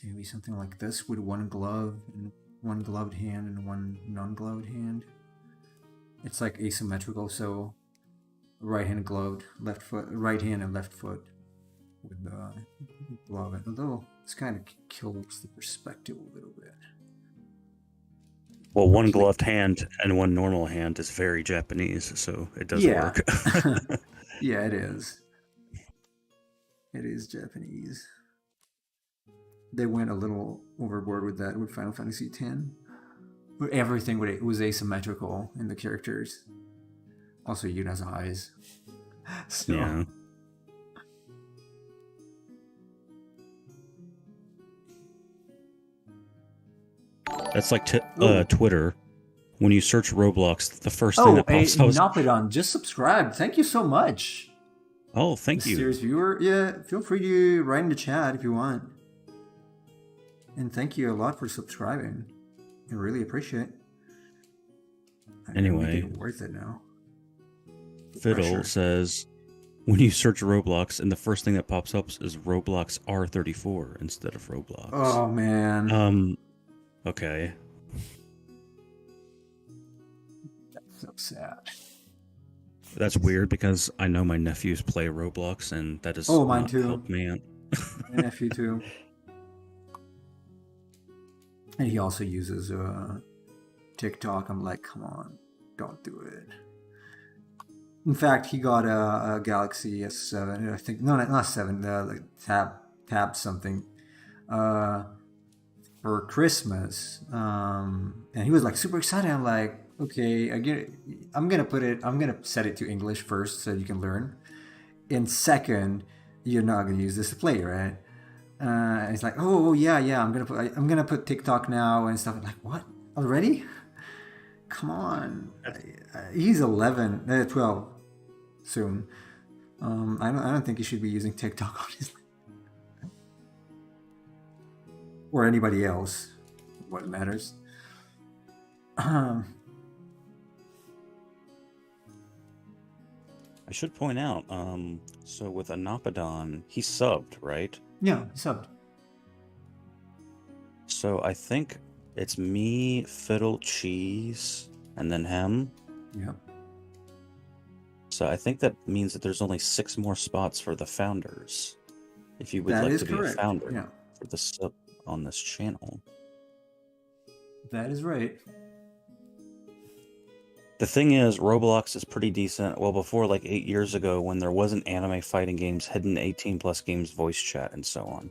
Maybe something like this with one glove and one gloved hand and one non-gloved hand. It's like asymmetrical, so right hand gloved, left foot, right hand and left foot with the glove. Although this kind of kills the perspective a little bit. Well, one gloved hand and one normal hand is very Japanese, so it does work. Yeah, it is. It is Japanese. They went a little overboard with that with Final Fantasy X. Everything was asymmetrical in the characters. Also, Yuna's eyes. So. Yeah. That's like Twitter. When you search Roblox, the first thing that pops up is... Nopidon, just subscribe. Thank you so much. Oh, thank you. Serious viewer. Yeah, feel free to write in the chat if you want. And thank you a lot for subscribing. I really appreciate it. Anyway, worth it now. Fiddle says, when you search Roblox, and the first thing that pops up is Roblox R34 instead of Roblox. Oh man. Okay. That's so sad. That's weird because I know my nephews play Roblox, and that does Oh, mine not too. help me out. My nephew too. And he also uses TikTok. I'm like, come on, don't do it. In fact, he got a Galaxy S7. I think no, not 7. Like tab something. Uh, for Christmas, and he was like super excited. I'm like, okay, I'm gonna set it to English first so you can learn. And second, you're not gonna use this to play, right? And he's like, yeah, I'm gonna put TikTok now and stuff. I'm like, what already? Come on, he's 11, 12 soon. I don't think he should be using TikTok, honestly, or anybody else. What matters? Um, I should point out, so with Anopodon, he subbed, right? yeah, he subbed. So I think it's me, Fiddle, Cheese, and then him. Yeah, So I think that means that there's only 6 more spots for the founders. If you would that like is to be a correct. founder Yeah, for the sub on this channel. that is right. The thing is, Roblox is pretty decent. Well, before like 8 years ago, when there wasn't anime fighting games, hidden 18 plus games, voice chat, and so on.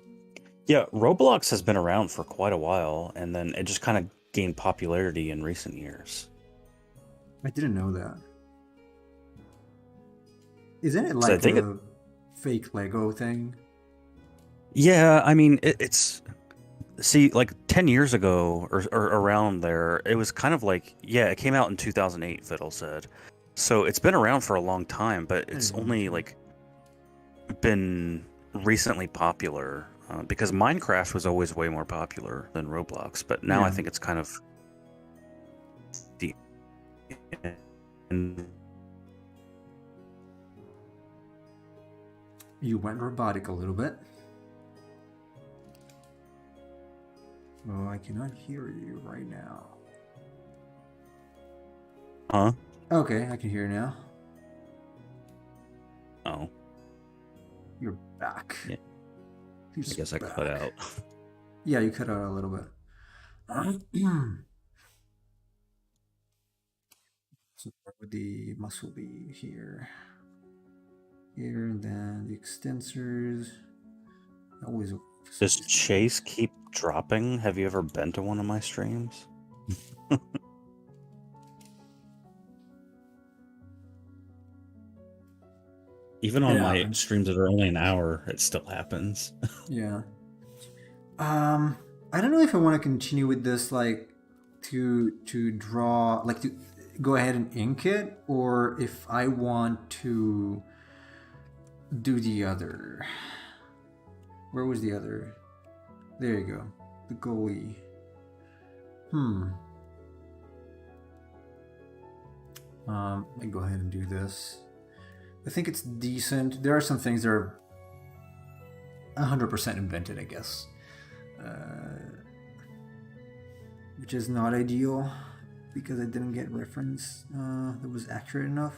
Yeah, Roblox has been around for quite a while, and then it just kind of gained popularity in recent years. I didn't know that. Isn't it So I like think a fake Lego thing? yeah, I mean, it's see, like 10 years ago or around there, it was kind of like, yeah, it came out in 2008, Fiddle said. So it's been around for a long time, but it's only like been recently popular because Minecraft was always way more popular than Roblox, but now I think it's kind of deep. You went robotic a little bit. Oh, I cannot hear you right now. Huh? Okay, I can hear you now. Oh. You're back. Yeah. I guess back. I cut out. Yeah, you cut out a little bit. So start with the muscle B here. Here, and then the extensors. Always. Does Chase keep dropping? Have you ever been to one of my streams? Even on my streams that are only an hour, it still happens. Yeah. I don't know if I want to continue with this, like, to draw, like, to go ahead and ink it, or if I want to do the other. Where was the other? There you go. The Ghoulie. I go ahead and do this. I think it's decent. There are some things that are 100% invented, I guess. Which is not ideal because I didn't get reference that was accurate enough.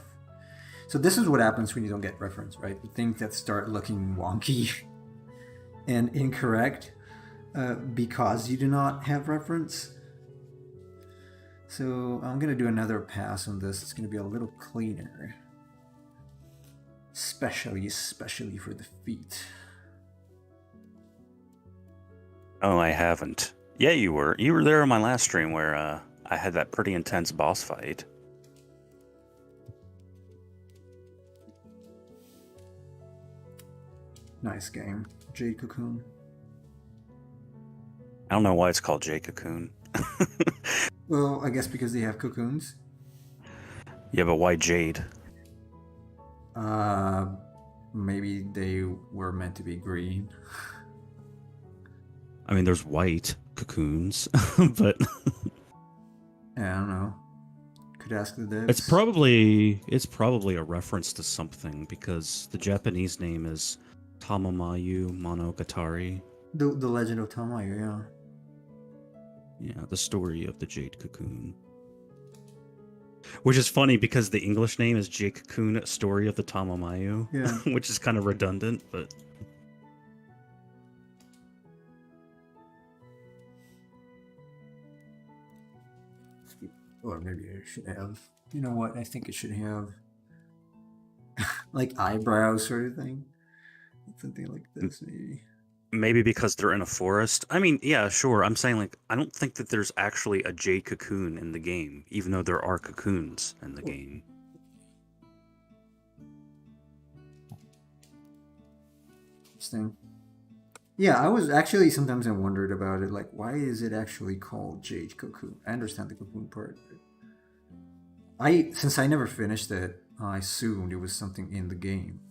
So this is what happens when you don't get reference, right? Things that start looking wonky and incorrect because you do not have reference. So I'm gonna do another pass on this. It's gonna be a little cleaner, especially for the feet. Oh, I haven't. Yeah, you were. You were there on my last stream where I had that pretty intense boss fight. Nice game. Jade Cocoon. I don't know why it's called Jade Cocoon. Well, I guess because they have cocoons. Yeah, but why Jade? Maybe they were meant to be green. I mean, there's white cocoons, but I don't know. Could ask the devs. it's probably a reference to something because the Japanese name is Tamamayu Monogatari. The Legend of Tamayo, yeah. Yeah, the story of the Jade Cocoon. Which is funny because the English name is Jake Coon Story of the Tamamayu, Yeah. which is kind of redundant, but Or maybe it should have. You know what? I think it should have like eyebrows sort of thing. Something like this, maybe. maybe because they're in a forest. I mean, yeah, sure. I'm saying like I don't think that there's actually a jade cocoon in the game, even though there are cocoons in the game. Interesting. Yeah, I was actually sometimes I wondered about it, like why is it actually called Jade Cocoon? I understand the cocoon part. But since I never finished it, I assumed it was something in the game.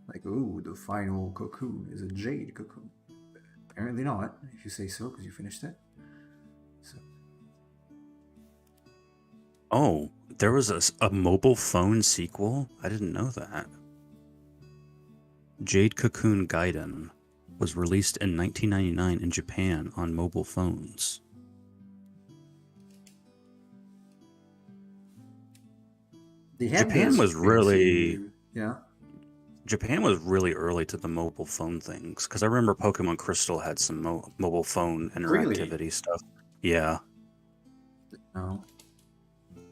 Like, oh, the final cocoon is a jade cocoon. But apparently not, if you say so, because you finished it. So. Oh, there was a mobile phone sequel? I didn't know that. Jade Cocoon Gaiden was released in 1999 in Japan on mobile phones. Japan was really Japan was really early to the mobile phone things because I remember Pokemon Crystal had some mobile phone interactivity stuff. Yeah. No.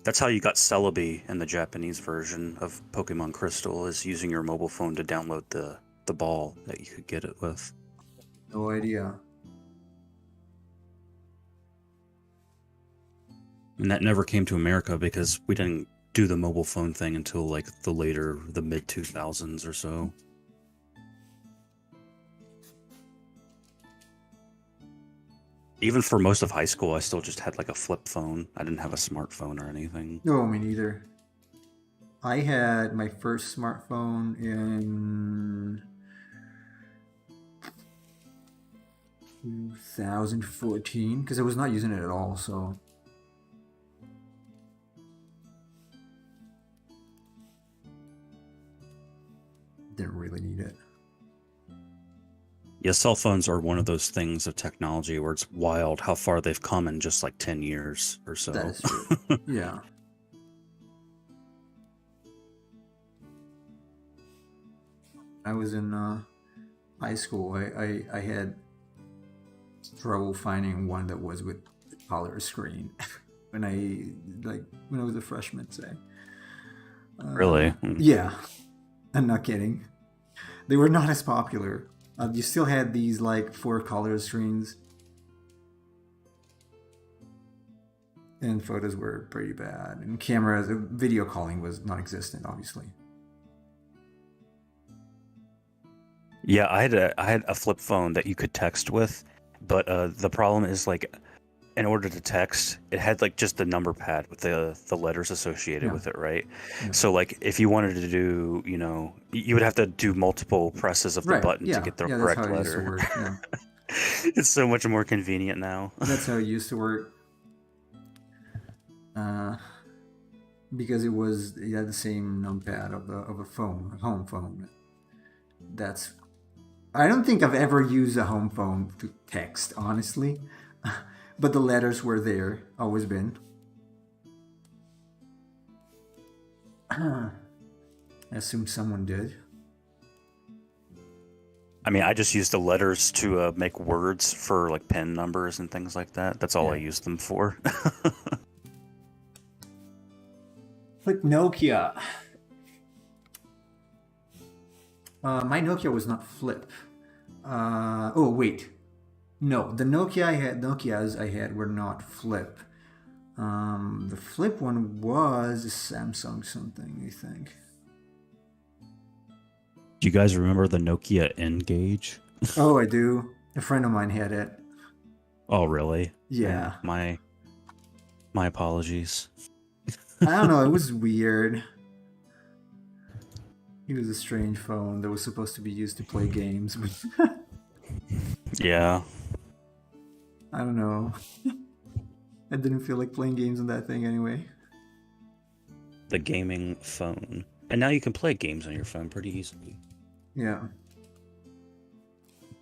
That's how you got Celebi in the Japanese version of Pokemon Crystal, is using your mobile phone to download the ball that you could get it with. No idea. And that never came to America because we didn't do the mobile phone thing until like the mid 2000s or so. Even for most of high school, I still just had like a flip phone. I didn't have a smartphone or anything. No, me neither. I had my first smartphone in 2014 because I was not using it at all, so didn't really need it. Yeah, cell phones are one of those things of technology where it's wild how far they've come in just like 10 years or so. That is true. Yeah. I was in high school. I had trouble finding one that was with the color screen when I was a freshman, say. Really? Yeah. I'm not kidding. They were not as popular. You still had these like 4 color screens, and photos were pretty bad. And cameras, video calling was non-existent, obviously. Yeah, I had a flip phone that you could text with, but the problem is like, in order to text, it had like just the number pad with the letters associated with it, right? Yeah. So like if you wanted to do, you would have to do multiple presses of the button to get the correct letter. Used to work. Yeah. It's so much more convenient now. That's how it used to work. Because it had the same numpad of a phone, a home phone. I don't think I've ever used a home phone to text, honestly. But the letters were there, always been. I assume someone did. I mean, I just used the letters to make words for like PIN numbers and things like that. That's all I used them for. Like Nokia. My Nokia was not flip. Oh, wait. No, the Nokias I had were not flip. The flip one was a Samsung something, I think. Do you guys remember the Nokia N-Gage? Oh, I do. A friend of mine had it. Oh, really? Yeah. My apologies. I don't know, it was weird. It was a strange phone that was supposed to be used to play games. Yeah. I don't know. I didn't feel like playing games on that thing anyway. The gaming phone. And now you can play games on your phone pretty easily. Yeah.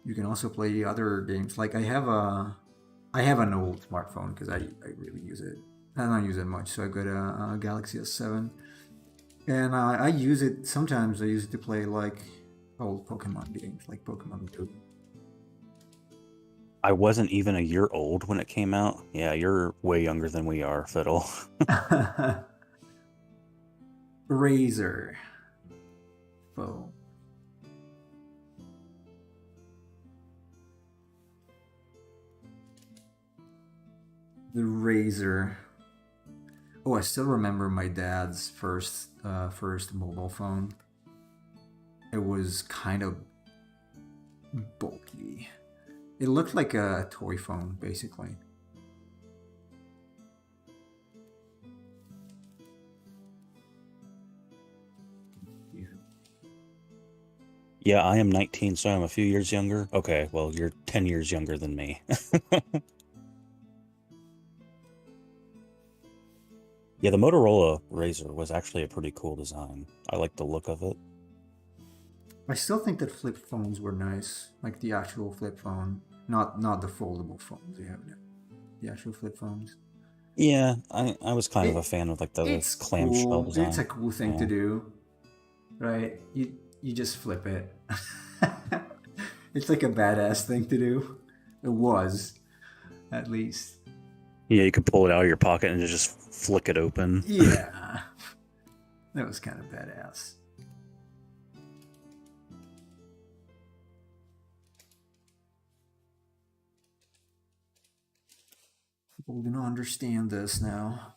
You can also play other games. Like I have an old smartphone because I really use it I don't use it much, so I got a Galaxy S7, and I use it sometimes. I use it to play like old Pokemon games, like Pokemon Go. I wasn't even a year old when it came out. Yeah, you're way younger than we are, Fiddle. Razor phone. The Razor. Oh, I still remember my dad's first mobile phone. It was kind of bulky. It looked like a toy phone, basically. Yeah, I am 19, so I'm a few years younger. Okay, well, you're 10 years younger than me. Yeah, the Motorola Razr was actually a pretty cool design. I like the look of it. I still think that flip phones were nice, like the actual flip phone, not the foldable phones you have now. The actual flip phones. Yeah, I was kind of a It fan of like the it's clamshell cool. It's a design. cool thing to Yeah. do, right? You just flip it. It's like a badass thing to do. It was, at least. Yeah, you could pull it out of your pocket and just flick it open. Yeah, that was kind of badass. People do not understand this now.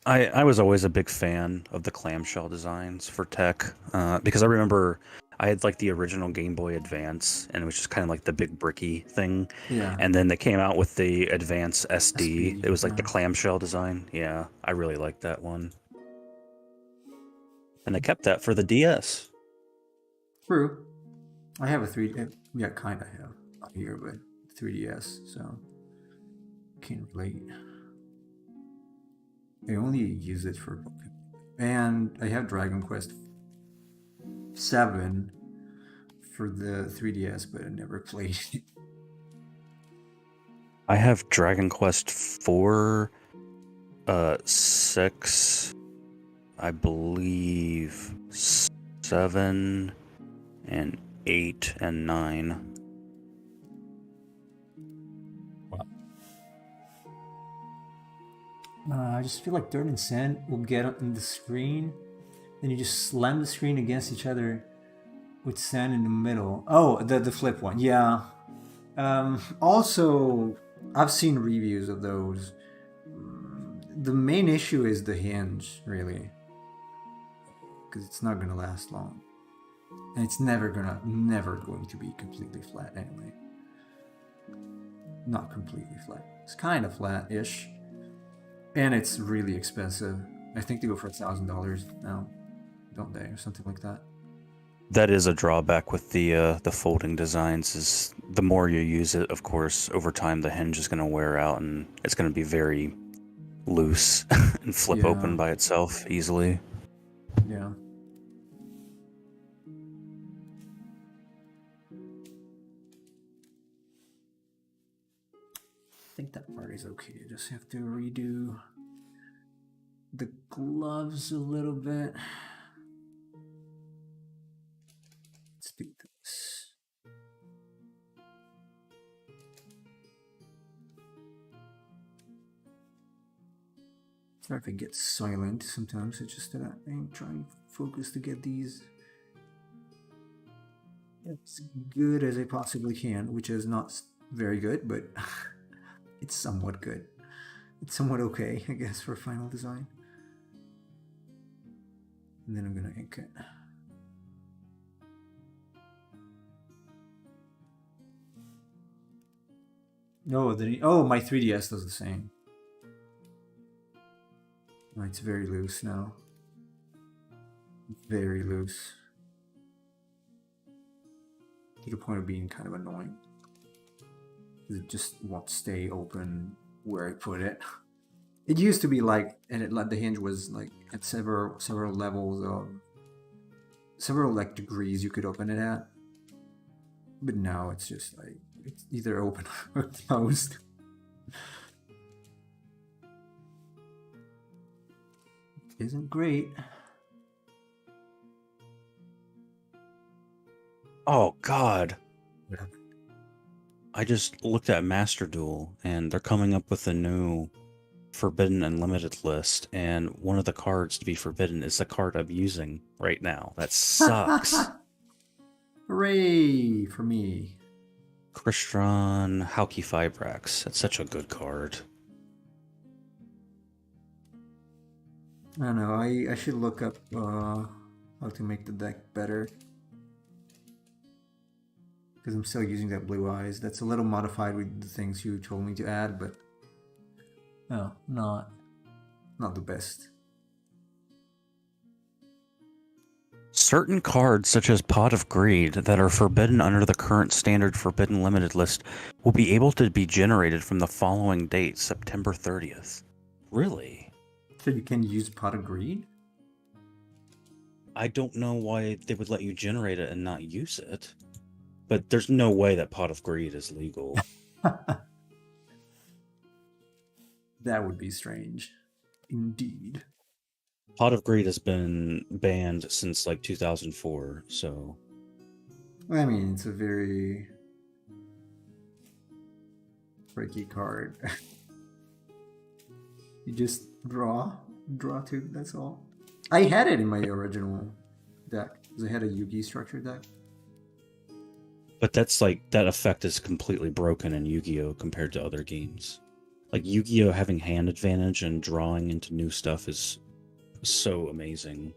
I was always a big fan of the clamshell designs for tech because I remember I had like the original Game Boy Advance and it was just kind of like the big bricky thing. Yeah, And then they came out with the Advance SD. SP. It was like the Yeah, clamshell design. Yeah, I really liked that one. And they kept that for the DS. true. I have a yeah, kind of have not here, but 3DS, so can't relate. I only use it for Pokemon. And I have Dragon Quest 7 for the 3DS, but I never played it. I have Dragon Quest 4, 6, I believe 7, and 8 and 9. I just feel like Dirt and Sand will get on the screen, then you just slam the screen against each other with sand in the middle. Oh, the flip one, yeah. Also, I've seen reviews of those. The main issue is the hinge, really, because it's not gonna last long, and it's never going to be completely flat anyway. Not completely flat. It's kind of flat-ish. And it's really expensive. I think they go for $1,000 now, don't they, or something like that. That is a drawback with the folding designs. Is the more you use it, of course, over time the hinge is going to wear out and it's going to be very loose and flip Yeah. open by itself easily. Yeah. I think that part is okay. I just have to redo the gloves a little bit. Let's do this. Sorry if it gets silent sometimes. It's just that I'm trying to focus to get these as good as I possibly can, which is not very good, but it's somewhat good. It's somewhat okay, I guess, for final design. And then I'm gonna ink it. No, my 3DS does the same. Oh, it's very loose now. Very loose. To the point of being kind of annoying. It just won't stay open where I put it. It used to be like, and the hinge was like at several levels of several like degrees you could open it at. But now it's just like it's either open or closed. isn't great. Oh God. I just looked at Master Duel, and they're coming up with a new Forbidden Unlimited list, and one of the cards to be forbidden is the card I'm using right now. That sucks. Hooray for me. Crystron Hauki Fibrax. That's such a good card. I don't know, I should look up how to make the deck better. Because I'm still using that Blue Eyes. That's a little modified with the things you told me to add, but no, not the best. Certain cards, such as Pot of Greed, that are forbidden under the current standard Forbidden Limited list, will be able to be generated from the following date, September 30th. Really? So you can use Pot of Greed? I don't know why they would let you generate it and not use it. But there's no way that Pot of Greed is legal. That would be strange. Indeed. Pot of Greed has been banned since like 2004, so... I mean, it's a very tricky card. You just draw two, that's all. I had it in my original deck, because I had a Yugi structure deck. But that's like, that effect is completely broken in Yu-Gi-Oh! Compared to other games. Like, Yu-Gi-Oh! Having hand advantage and drawing into new stuff is so amazing.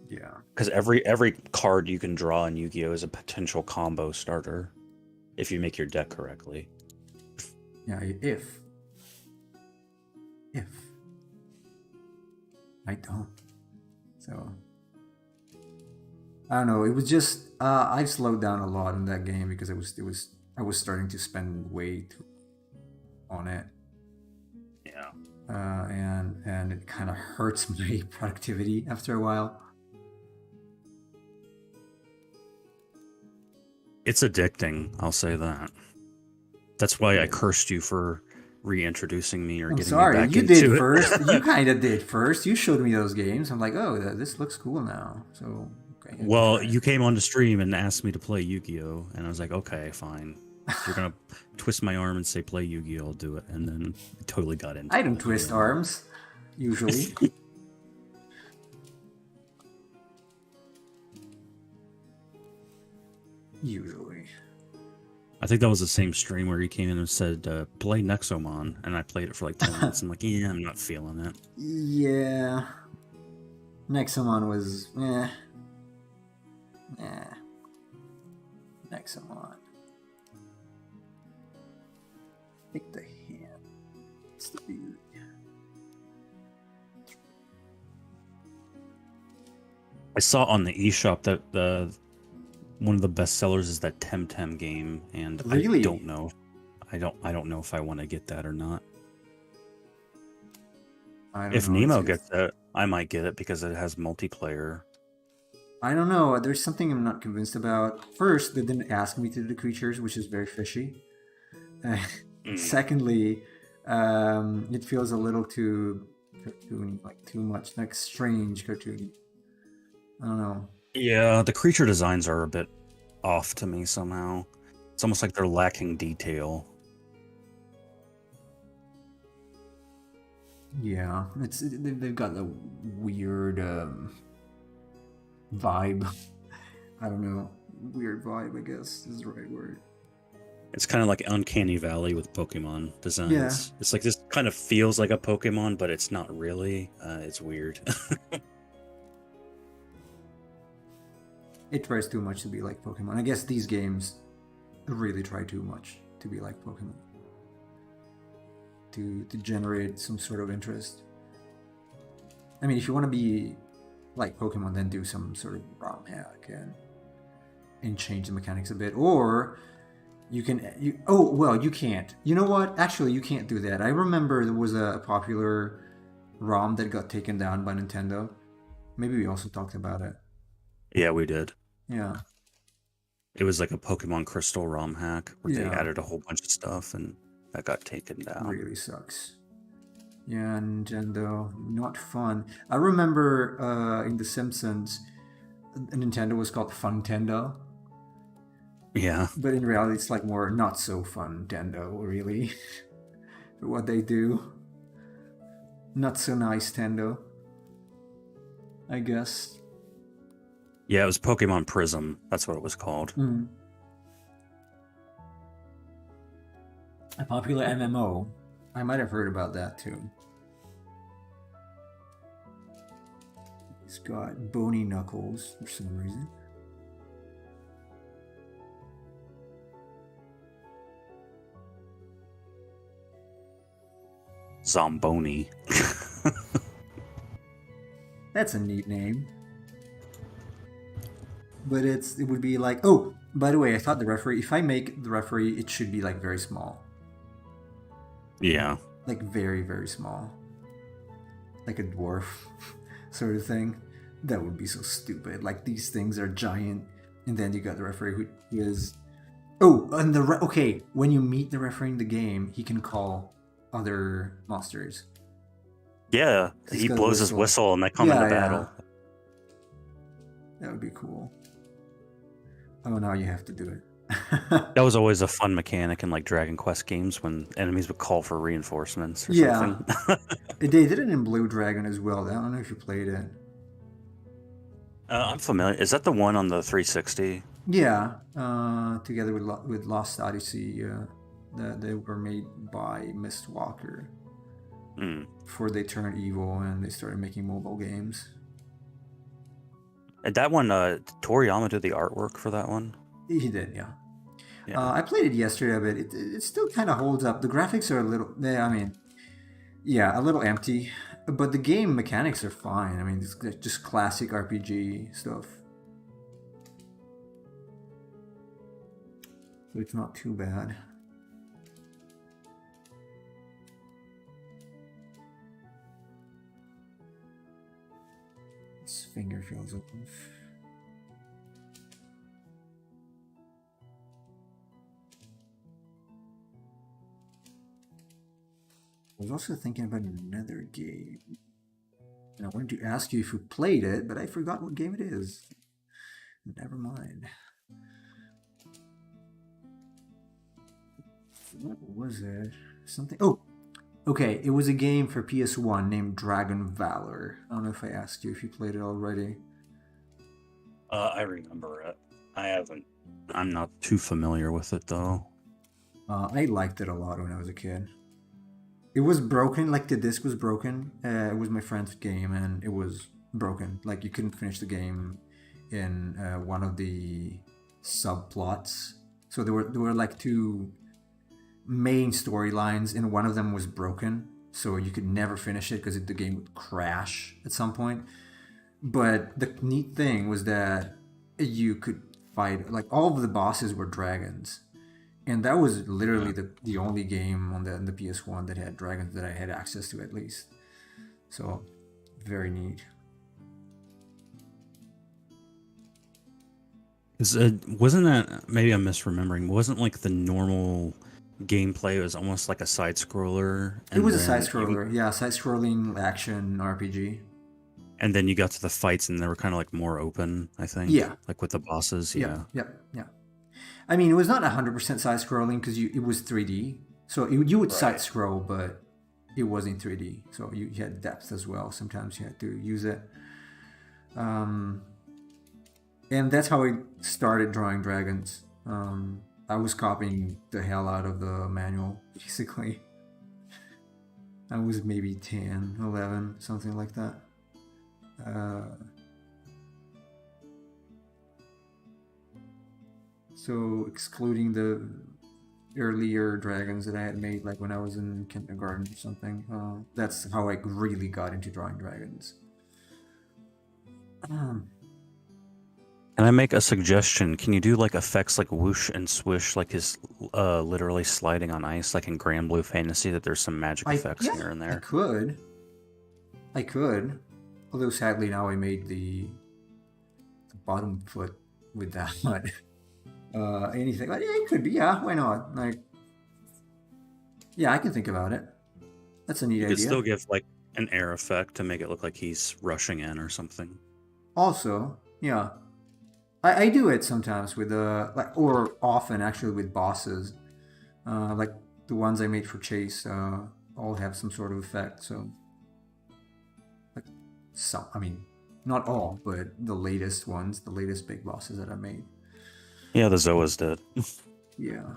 Yeah. Because every card you can draw in Yu-Gi-Oh! Is a potential combo starter, if you make your deck correctly. Yeah, if. I don't. So... I don't know. It was just I slowed down a lot in that game because I was starting to spend way too on it. Yeah. And it kind of hurts my productivity after a while. It's addicting, I'll say that. That's why I cursed you for reintroducing me or I'm getting sorry, me back you into did it. first. You kind of did first. You showed me those games. I'm like, oh, this looks cool now. So, okay. Well, you came on the stream and asked me to play Yu-Gi-Oh! And I was like, okay, fine. If you're going to twist my arm and say play Yu-Gi-Oh! I'll do it. And then I totally got into it. I don't twist arms, usually. Usually. I think that was the same stream where he came in and said, play Nexomon. And I played it for like 10 minutes. I'm like, yeah, I'm not feeling it. Yeah. Nexomon was... Nexomon. Pick the hand. It's the beauty. I saw on the eShop that one of the best sellers is that Temtem game, and Really? I don't know. I don't know if I want to get that or not. If Nemo gets it, I might get it because it has multiplayer. I don't know. There's something I'm not convinced about. First, they didn't ask me to do the creatures, which is very fishy. Secondly, it feels a little too cartoony, like too much, like strange cartoony. I don't know. Yeah, the creature designs are a bit off to me somehow. It's almost like they're lacking detail. Yeah, they've got a weird vibe. I don't know. Weird vibe, I guess, is the right word. It's kind of like Uncanny Valley with Pokemon designs. Yeah. It's like this kind of feels like a Pokemon, but it's not really. It's weird. It tries too much to be like Pokemon. I guess these games really try too much to be like Pokemon. To generate some sort of interest. I mean, if you want to be like Pokemon, then do some sort of ROM hack and change the mechanics a bit. Or you can... you can't. You know what? Actually, you can't do that. I remember there was a popular ROM that got taken down by Nintendo. Maybe we also talked about it. Yeah, we did. Yeah. It was like a Pokemon Crystal ROM hack where they added a whole bunch of stuff and that got taken down. Really sucks. Yeah, Nintendo, not fun. I remember in The Simpsons, Nintendo was called Funtendo, Yeah. but in reality, it's like more not so fun Nintendo, really, for what they do. Not so nice Tendo, I guess. Yeah, it was Pokemon Prism. That's what it was called. Mm. A popular MMO. I might have heard about that too. He's got bony knuckles for some reason. Zomboni. That's a neat name. But it would be like, oh, by the way, I thought the referee, if I make the referee, it should be like very small. Yeah. Like very, very small. Like a dwarf sort of thing. That would be so stupid. Like these things are giant, and then you got the referee who is. Oh, and okay, when you meet the referee in the game, he can call other monsters. Yeah, he blows his whistle and they come into battle. That would be cool. Oh, now you have to do it. That was always a fun mechanic in like Dragon Quest games when enemies would call for reinforcements or something. They did it in Blue Dragon as well. I don't know if you played it. I'm familiar. Is that the one on the 360? Yeah, together with Lost Odyssey, they were made by Mistwalker before they turned evil and they started making mobile games. And that one, Toriyama did the artwork for that one? He did, yeah. I played it yesterday, but it still kind of holds up. The graphics are a little, a little empty, but the game mechanics are fine. I mean, it's just classic RPG stuff. So it's not too bad. His finger feels off. I was also thinking about another game. And I wanted to ask you if you played it, but I forgot what game it is. Never mind. What was it? Something. Oh, okay. It was a game for PS1 named Dragon Valor. I don't know if I asked you if you played it already. I remember it. I haven't. I'm not too familiar with it though. I liked it a lot when I was a kid. It was broken, like the disc was broken. It was my friend's game, and it was broken. Like you couldn't finish the game in one of the subplots. So there were like two main storylines, and one of them was broken, so you could never finish it because the game would crash at some point. But the neat thing was that you could fight, like all of the bosses were dragons. And that was literally the only game on the PS1 that had dragons that I had access to, at least. So, very neat. Wasn't that, maybe I'm misremembering, wasn't like the normal gameplay, it was almost like a side-scroller? It was a side-scroller, yeah, side-scrolling action RPG. And then you got to the fights and they were kind of like more open, I think. Yeah. Like with the bosses, yeah. Yeah. I mean, it was not 100% side-scrolling because it was 3D. So you would side-scroll, but it wasn't 3D. So you had depth as well. Sometimes you had to use it. And that's how I started drawing dragons. I was copying the hell out of the manual, basically. I was maybe 10, 11, something like that. So excluding the earlier dragons that I had made, like when I was in kindergarten or something, that's how I really got into drawing dragons. Can I make a suggestion? Can you do like effects like whoosh and swish, like his literally sliding on ice, like in Grand Blue Fantasy, that there's some magic effects here and there? I could. Although sadly now I made the bottom foot with that one. Anything like, yeah, it could be, yeah, why not? Like, yeah, I can think about it. That's a neat You could idea. still give like an air effect to make it look like he's rushing in or something. Also, yeah, I do it sometimes with like, or often actually with bosses, like the ones I made for Chase, all have some sort of effect. So, like some, I mean, not all, but the latest ones, the latest big bosses that I made. Yeah, the Zoas did. Yeah,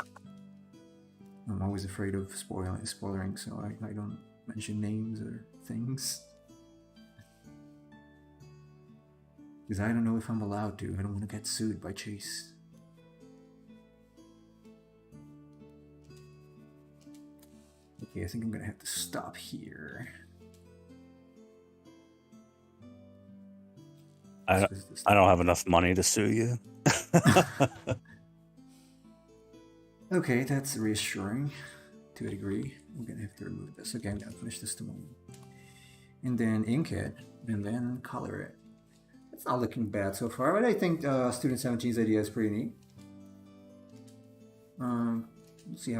I'm always afraid of spoiling, so I don't mention names or things because I don't know if I'm allowed to. I don't want to get sued by Chase. Okay, I think I'm gonna have to stop here. I don't have enough money to sue you. Okay, that's reassuring to a degree. I'm gonna have to remove this. Okay, I'm gonna finish this tomorrow. And then ink it, and then color it. It's not looking bad so far, but I think Student 17's idea is pretty neat. Let's see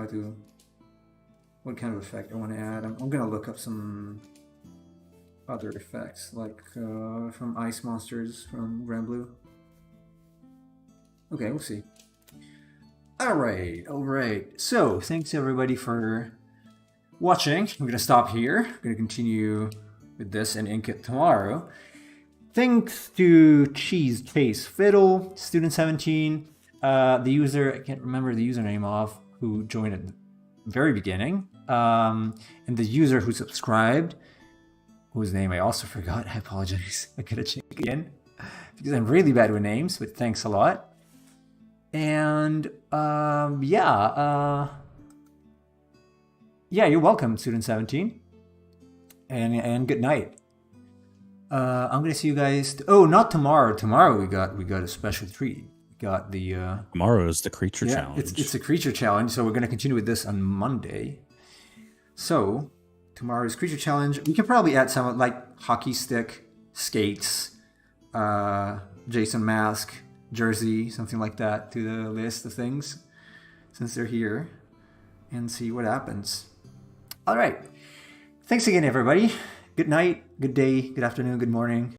what kind of effect I want to add. I'm gonna look up some other effects, like from Ice Monsters from Grand Blue. Okay, we'll see. All right. So, thanks everybody for watching. We're gonna stop here. We're gonna continue with this and ink it tomorrow. Thanks to Cheese Chase Fiddle, Student 17, the user, I can't remember the username of, who joined at the very beginning, and the user who subscribed, whose name I also forgot. I apologize. I gotta check again because I'm really bad with names, but thanks a lot. And yeah, you're welcome, Student 17, and good night. I'm gonna see you guys. Oh, not tomorrow. Tomorrow we got a special treat. We got the Tomorrow is the creature challenge. It's a creature challenge. So we're gonna continue with this on Monday. So tomorrow's creature challenge. We can probably add some like hockey stick, skates, Jason mask, jersey, something like that to the list of things since they're here, and see what happens. All right. Thanks again, everybody. Good night, good day, good afternoon, good morning.